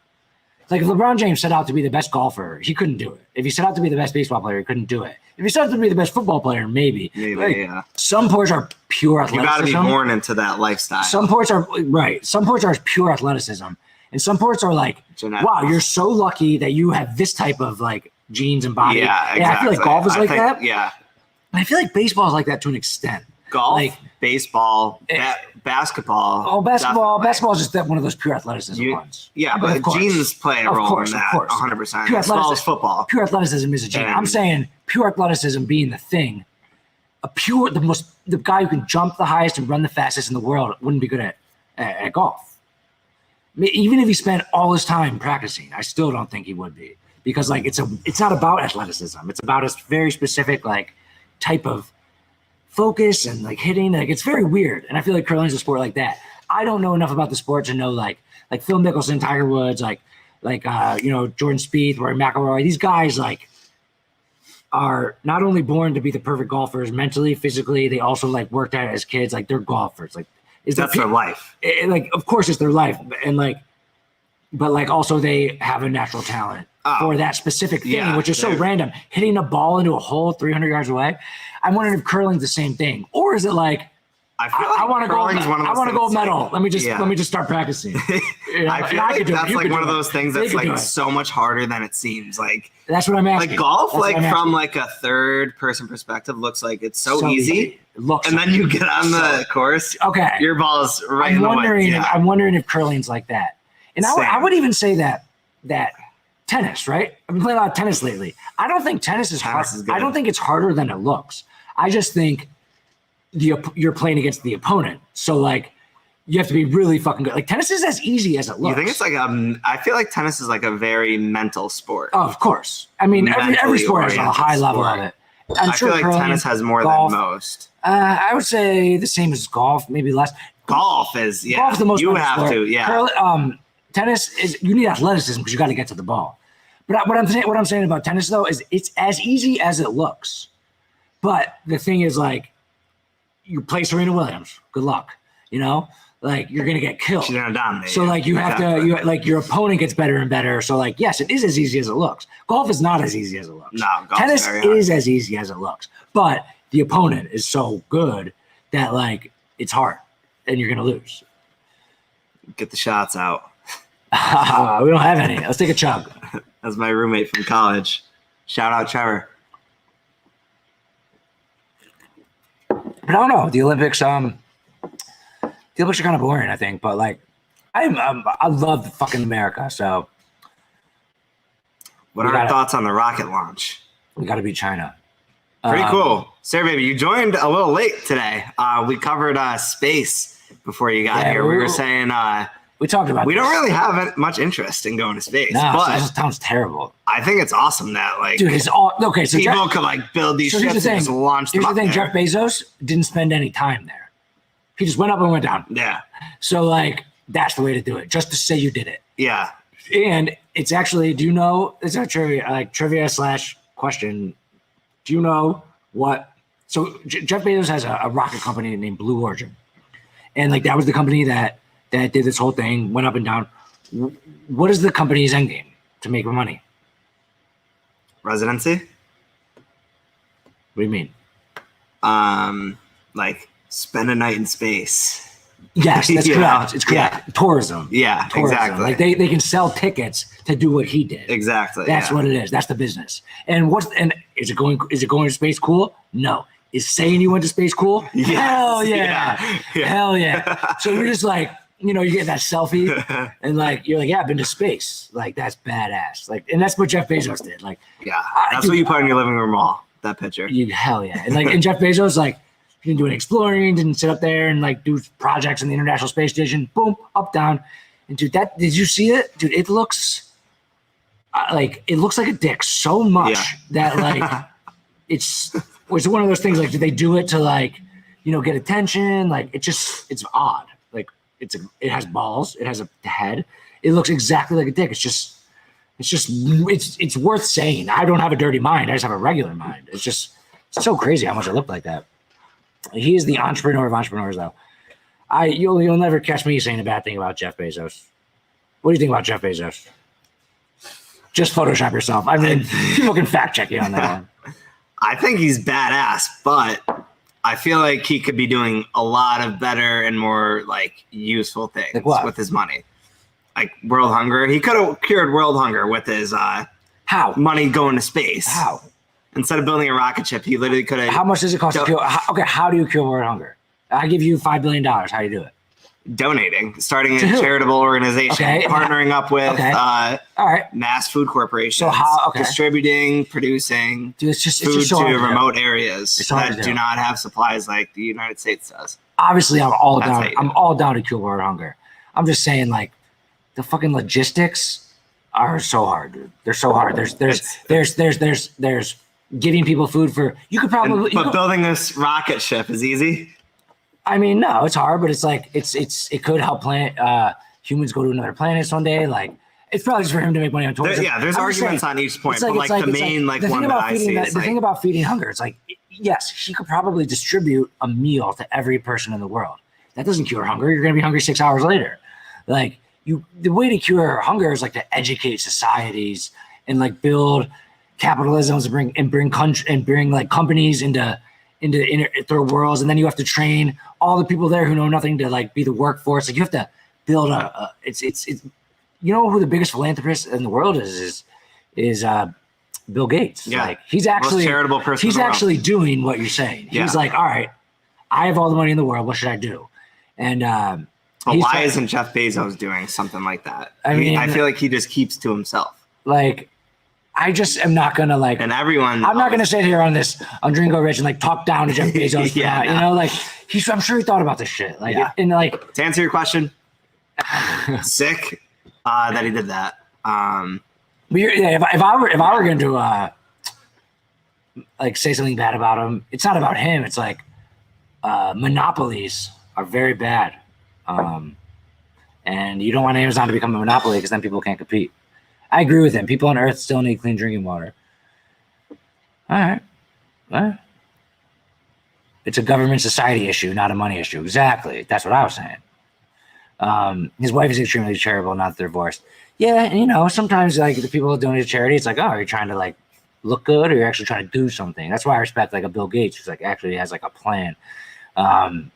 Like if LeBron James set out to be the best golfer, he couldn't do it. If he set out to be the best baseball player, he couldn't do it. If he set out to be the best football player, maybe. Like, yeah. Some sports are pure athleticism. You got to be born into that lifestyle. Some sports are right. Some sports are pure athleticism, and some sports are like, genetics. Wow, you're so lucky that you have this type of like genes and body. Yeah, exactly. And I feel like golf is like that. Yeah. And I feel like baseball is like that to an extent. Golf, like, baseball, basketball. Oh, basketball is just that one of those pure athleticism ones. Yeah, but genes play a role in that, 100%. Pure as well as football. Pure athleticism is a gene. I'm saying pure athleticism being the thing. The guy who can jump the highest and run the fastest in the world wouldn't be good at golf. I mean, even if he spent all his time practicing, I still don't think he would be, because like it's not about athleticism. It's about a very specific like type of focus and like hitting. Like it's very weird, and I feel like curling is a sport like that. I don't know enough about the sport to know like Phil Mickelson, Tiger Woods, like Jordan Spieth, Rory McIlroy. These guys like are not only born to be the perfect golfers mentally, physically. They also like worked at it as kids. Like they're golfers. Like that's their life. Like of course it's their life, and like, but like also they have a natural talent for that specific thing, which is so random. Hitting a ball into a hole 300 yards away. I'm wondering if curling's the same thing, or is it like I want to go? I want to gold medal. Let me just start practicing. I feel like that's like one of those things that's like so much harder than it seems. Like that's what I'm asking. Like golf, from like a third person perspective, looks like it's so easy. And then you get on the course. Okay, your ball's right in the way. I'm wondering if curling's like that. And I would even say that tennis, right? I've been playing a lot of tennis lately. I don't think tennis is hard. I don't think it's harder than it looks. I just think you're playing against the opponent. So like you have to be really fucking good. Like tennis is as easy as it looks. You think it's like I feel like tennis is like a very mental sport. Oh, of course. I mean, every sport has a high level of it. I feel like tennis has more than most. I would say the same as golf, maybe less. Golf is the most you have sport. Tennis is you need athleticism because you got to get to the ball. But what I'm saying about tennis though is it's as easy as it looks. But the thing is like you play Serena Williams, good luck. You know, like you're gonna get killed. She's gonna dominate. So like you have to your opponent gets better and better. So like yes, it is as easy as it looks. Golf is not as easy as it looks. No, tennis is as easy as it looks. But the opponent is so good that like it's hard and you're gonna lose. Get the shots out. We don't have any. Let's take a chug. That's my roommate from college. Shout out Trevor. But I don't know. The Olympics are kind of boring, I think. But like, I love fucking America. So, what are our thoughts on the rocket launch? We got to beat China. Pretty cool, Sarah baby. You joined a little late today. We covered space before you got here. We were saying we talked about. We don't really have much interest in going to space. No, but this sounds terrible. I think it's awesome that like, dude, it's all okay. So people could like build these ships and just launch them. Here's the thing: Jeff Bezos didn't spend any time there. He just went up and went down. Yeah. So like, that's the way to do it. Just to say you did it. Yeah. And it's actually, do you know? It's not trivia / question. Do you know what? So Jeff Bezos has a rocket company named Blue Origin, and like that was the company that did this whole thing, went up and down. What is the company's end game to make money? Residency? What do you mean? Like spend a night in space. Yes, that's correct. It's correct. Yeah. Tourism. Yeah, tourism. Exactly. Like they can sell tickets to do what he did. Exactly. That's what it is. That's the business. And is it going to space cool? No. Is saying you went to space cool? Yes. Hell yeah. Hell yeah. So you're just like, you get that selfie and like, you're like, yeah, I've been to space. Like, that's badass. Like, and that's what Jeff Bezos did. Like, yeah, that's what you put in your living room wall, that picture. Hell yeah. And like, and Jeff Bezos, like, he didn't do any exploring, didn't sit up there and like do projects in the International Space Station. Boom, up, down. And dude, did you see it? Dude, it looks like a dick so much that like, it's one of those things, like, did they do it to like, get attention? Like, it's odd. Like, it has balls. It has a head. It looks exactly like a dick. It's worth saying. I don't have a dirty mind. I just have a regular mind. It's It's so crazy how much I look like that. He is the entrepreneur of entrepreneurs, though. You'll never catch me saying a bad thing about Jeff Bezos. What do you think about Jeff Bezos? Just Photoshop yourself. I mean, people can fact check you on that one. I think he's badass, but I feel like he could be doing a lot of better and more like useful things with his money. Like world hunger. He could have cured world hunger with his money going to space. How? Instead of building a rocket ship, he literally could have. How much does it cost to cure? How do you cure world hunger? I give you $5 billion. How do you do it? Donating, starting a charitable organization, partnering up with all right. mass food corporations, distributing, producing food to remote areas that do not have supplies like the United States does. Obviously, I'm all down to cure world hunger. I'm just saying, like, the fucking logistics are so hard, dude. They're so hard. There's giving people food for but building this rocket ship is easy. I mean, no, it's hard, but it's like it could help humans go to another planet someday. Like, it's probably just for him to make money on tourism. There's arguments on each point, but the main one that I see is the thing about feeding hunger. It's like, yes, he could probably distribute a meal to every person in the world. That doesn't cure hunger. You're gonna be hungry 6 hours later. Like, the way to cure hunger is like to educate societies and like build capitalisms and bring companies into third worlds, and then you have to train all the people there who know nothing to like be the workforce. Like, you have to build it's you know who the biggest philanthropist in the world is Bill Gates. Yeah, like he's actually most charitable person. He's actually doing what you're saying. He's like, all right, I have all the money in the world. What should I do? And why isn't Jeff Bezos doing something like that? I mean, I feel like he just keeps to himself. Like, I just am not gonna like. And everyone, I'm not gonna sit here on Dringo Rich and like talk down to Jeff Bezos. You know, like I'm sure he thought about this shit. Like, and like to answer your question, sick that he did that. If I were going to like say something bad about him, it's not about him. It's like monopolies are very bad, and you don't want Amazon to become a monopoly because then people can't compete. I agree with him. People on Earth still need clean drinking water. All right. It's a government society issue, not a money issue. Exactly. That's what I was saying. His wife is extremely charitable, not divorced. Yeah, and you know, sometimes like the people who donate to charity, it's like, oh, are you trying to like look good or you're actually trying to do something? That's why I respect like a Bill Gates who's like actually has like a plan. But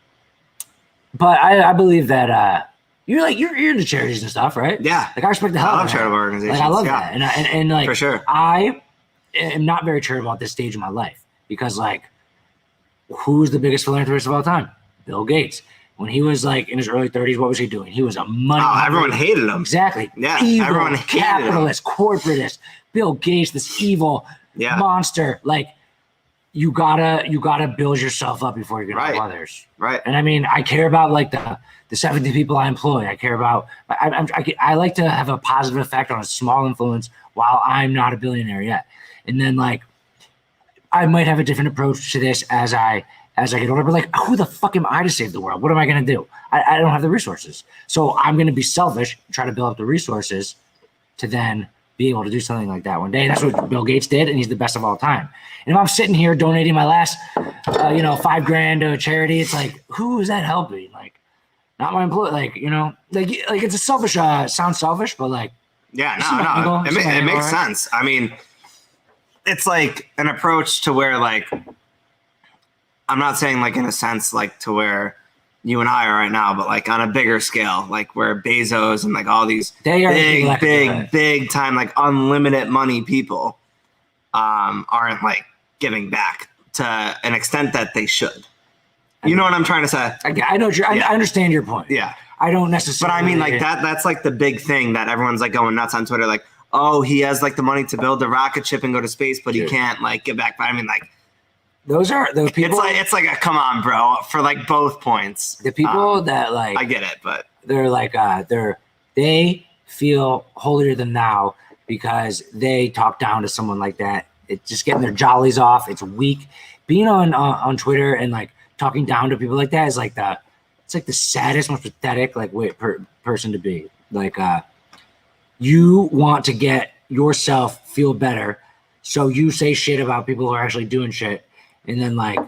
I believe that you're into charities and stuff, right? Yeah. Like I respect the hell out of charitable organizations. Like I love that. And like for sure. I am not very charitable at this stage of my life because like who's the biggest philanthropist of all time? Bill Gates. When he was like in his early 30s, what was he doing? He was a money. Oh, everyone hated him. Exactly. Yeah. Evil, everyone hated capitalist, corporatist, Bill Gates, this evil monster. Like you gotta build yourself up before you're gonna help others. Right. And I mean, I care about like the 70 people I employ. I care about. I like to have a positive effect on a small influence while I'm not a billionaire yet. And then like, I might have a different approach to this as I get older. But like, who the fuck am I to save the world? What am I gonna do? I don't have the resources. So I'm gonna be selfish, try to build up the resources to then be able to do something like that one day. That's what Bill Gates did, and he's the best of all time. And if I'm sitting here donating my last, $5,000 to a charity, it's like, who is that helping? Like, not my employee. Like, you know, like it's a selfish. Sounds selfish, but like, no, it makes sense. I mean, it's like an approach to where like, I'm not saying like in a sense like to where you and I are right now, but like on a bigger scale, like where Bezos and like all these big time, like unlimited money people aren't like giving back to an extent that they should. You know what I'm trying to say? I know I understand your point. Yeah. I don't necessarily. But I mean like that's like the big thing that everyone's like going nuts on Twitter. Like, oh, he has like the money to build a rocket ship and go to space, but he can't like give back. But I mean like, those people. It's like a come on, bro, for like both points. The people that like I get it, but they're like they feel holier than thou because they talk down to someone like that. It's just getting their jollies off. It's weak. Being on Twitter and like talking down to people like that is like it's like the saddest, most pathetic like person to be. Like you want to get yourself feel better, so you say shit about people who are actually doing shit. and then like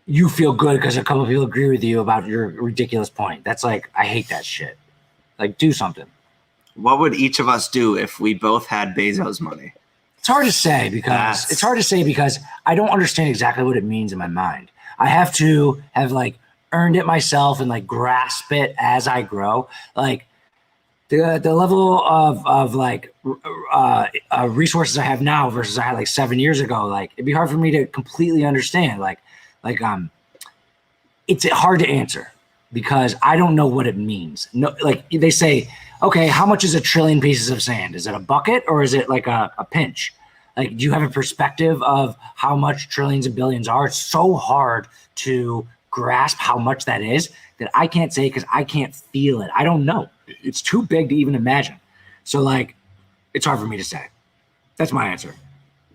you feel good because a couple of people agree with you about your ridiculous point. That's like, I hate that shit. Like, do something. What would each of us do if we both had Bezos money? It's hard to say because I don't understand exactly what it means in my mind. I have to have like earned it myself and like grasp it as I grow. Like the level of like resources I have now versus I had like 7 years ago. Like it'd be hard for me to completely understand. It's hard to answer because I don't know what it means. No, like they say, okay, how much is a trillion pieces of sand? Is it a bucket or is it like a pinch? Like, do you have a perspective of how much trillions and billions are? It's so hard to grasp how much that is that I can't say because I can't feel it. I don't know. It's too big to even imagine. So like, it's hard for me to say. That's my answer.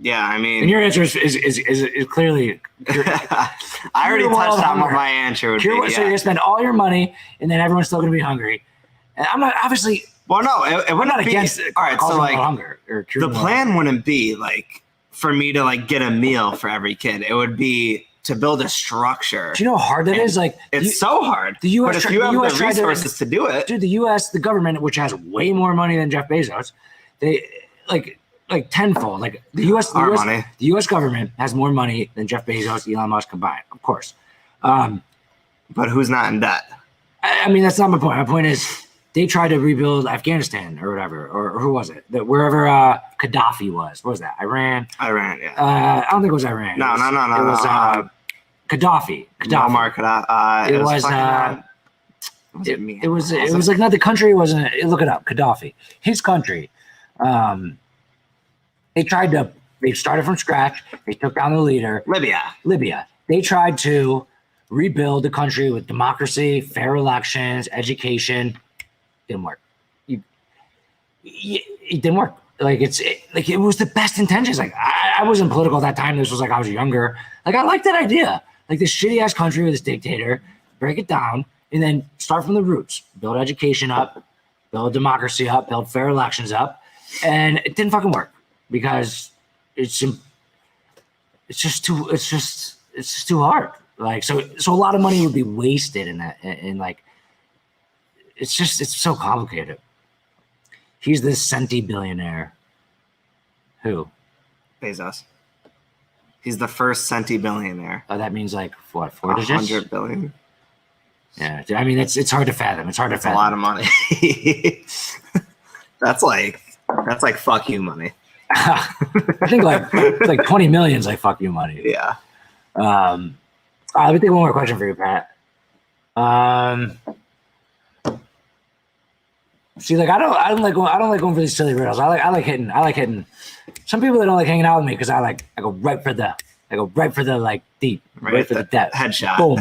Yeah, I mean, and your answer is clearly. I already touched on what my answer would be. So you're gonna spend all your money, and then everyone's still gonna be hungry. And I'm not obviously. Well, no, it we're not against. All right, so like hunger or the plan wouldn't be like for me to like get a meal for every kid. It would be to build a structure. Do you know how hard that is? Like it's so hard. The U.S. But if you have the resources to do it, dude, the U.S. the government, which has way more money than Jeff Bezos, they like tenfold. Like the U.S. government has more money than Jeff Bezos, Elon Musk combined, of course. But who's not in debt? I mean, that's not my point. My point is they tried to rebuild Afghanistan or whatever, or who was it? Wherever Gaddafi was. What was that? Iran? Iran, yeah. I don't think it was Iran. No. It was Gaddafi. Muammar Gaddafi. It was like not the country. It wasn't. Look it up. Gaddafi. His country. They started from scratch. They took down the leader. Libya. They tried to rebuild the country with democracy, fair elections, education. Didn't work. It didn't work. Like it was the best intentions. Like I wasn't political at that time. This was like I was younger. Like I liked that idea. Like this shitty ass country with this dictator, break it down, and then start from the roots. Build education up, build democracy up, build fair elections up, and it didn't fucking work because it's just too hard. Like so a lot of money would be wasted in that, and like it's so complicated. He's this centi-billionaire. Who? Bezos. He's the first centi-billionaire. Oh, that means like what? 4 digits? 100 billion. Yeah, I mean it's hard to fathom. It's hard to fathom. A lot of money. That's like fuck you money. I think like 20 million is like fuck you money. Yeah. Let me think one more question for you, Pat. See, like I don't like going for these silly riddles. I like hitting. Some people that don't like hanging out with me because I go right for the like deep, right for the depth. Headshot. Boom.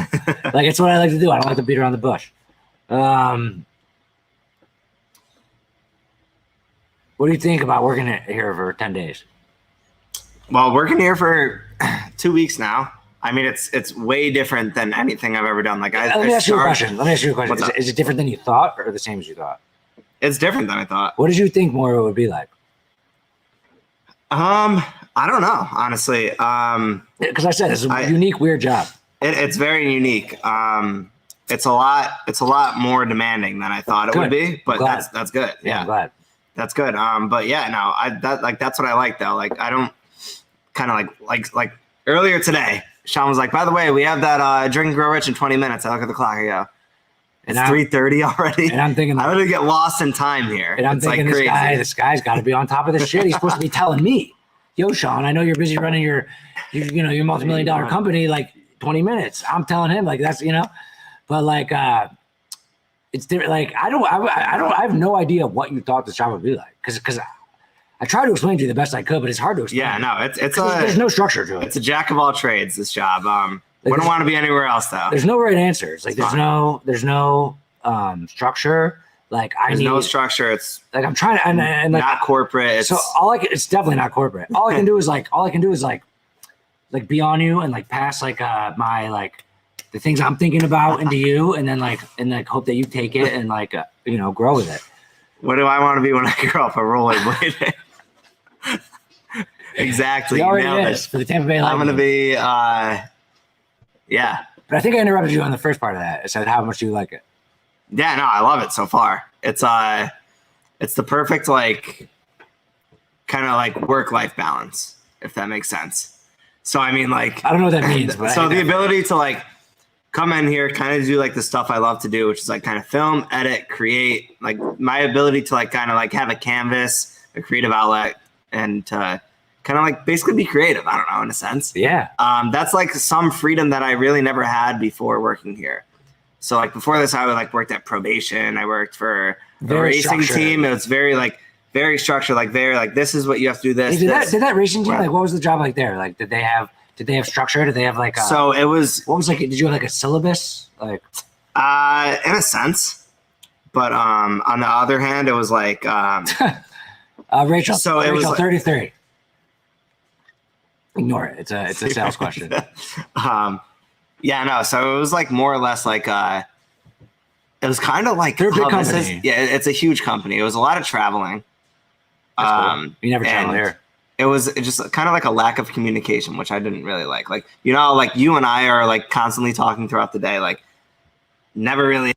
Like it's what I like to do. I don't like to beat around the bush. What do you think about working here for 10 days? Well, working here for 2 weeks now. I mean, it's way different than anything I've ever done. Like Let me ask you a question. Is it different than you thought or the same as you thought? It's different than I thought. What did you think more it would be like? I don't know, honestly. Because I said it's a unique, weird job. It's very unique. It's a lot more demanding than I thought it would be, but that's good. Yeah, I'm glad. That's good. But yeah, no, that's what I like though. Like I don't kind of like earlier today, Sean was like, by the way, we have that Drink and Grow Rich in 20 minutes. I look at the clock, I go, it's 3:30 already. And I'm thinking, I'm gonna get lost in time here. And I'm thinking, this guy's got to be on top of this shit. He's supposed to be telling me, yo, Sean, I know you're busy running your multi-million-dollar company. Like 20 minutes. I'm telling him like that's but like it's different. Like I have no idea what you thought this job would be like because I tried to explain to you the best I could, but it's hard to explain. Yeah, no, there's no structure to it. It's a jack of all trades. This job. Wouldn't want to be anywhere else though. There's no right answers. Like there's no structure. Like there's no structure. It's like I'm trying to and like not corporate. So it's definitely not corporate. All I can do is be on you and like pass like my like the things I'm thinking about into you, and then hope that you take it and like grow with it. What do I want to be when I grow up? A rollerblader. Exactly. He already is for the Tampa Bay Lightning. I'm going to be, yeah. But I think I interrupted you on the first part of that. I said, how much do you like it? Yeah, no, I love it so far. It's the perfect, like, kind of like work-life balance, if that makes sense. So, I mean, like, I don't know what that means. But so the ability to like come in here, kind of do like the stuff I love to do, which is like kind of film, edit, create, like my ability to like kind of like have a canvas, a creative outlet, and to kind of like basically be creative. I don't know, in a sense. Yeah. That's like some freedom that I really never had before working here. So like before this, I would like worked at probation. I worked for a racing team. It was very structured, like very like this is what you have to do. This. Did that racing team like what was the job like there? Like did they have structure? Did they have like so it was what was like did you have like a syllabus? Like in a sense. But on the other hand, it was like Rachel. So it was 33. Ignore it. It's a sales question. Yeah, no. So it was like more or less like it was kind of like they're a big company. It's a huge company. It was a lot of traveling. Cool. You never travel here. It was just kind of like a lack of communication, which I didn't really like. Like, you know, like you and I are like constantly talking throughout the day, like never really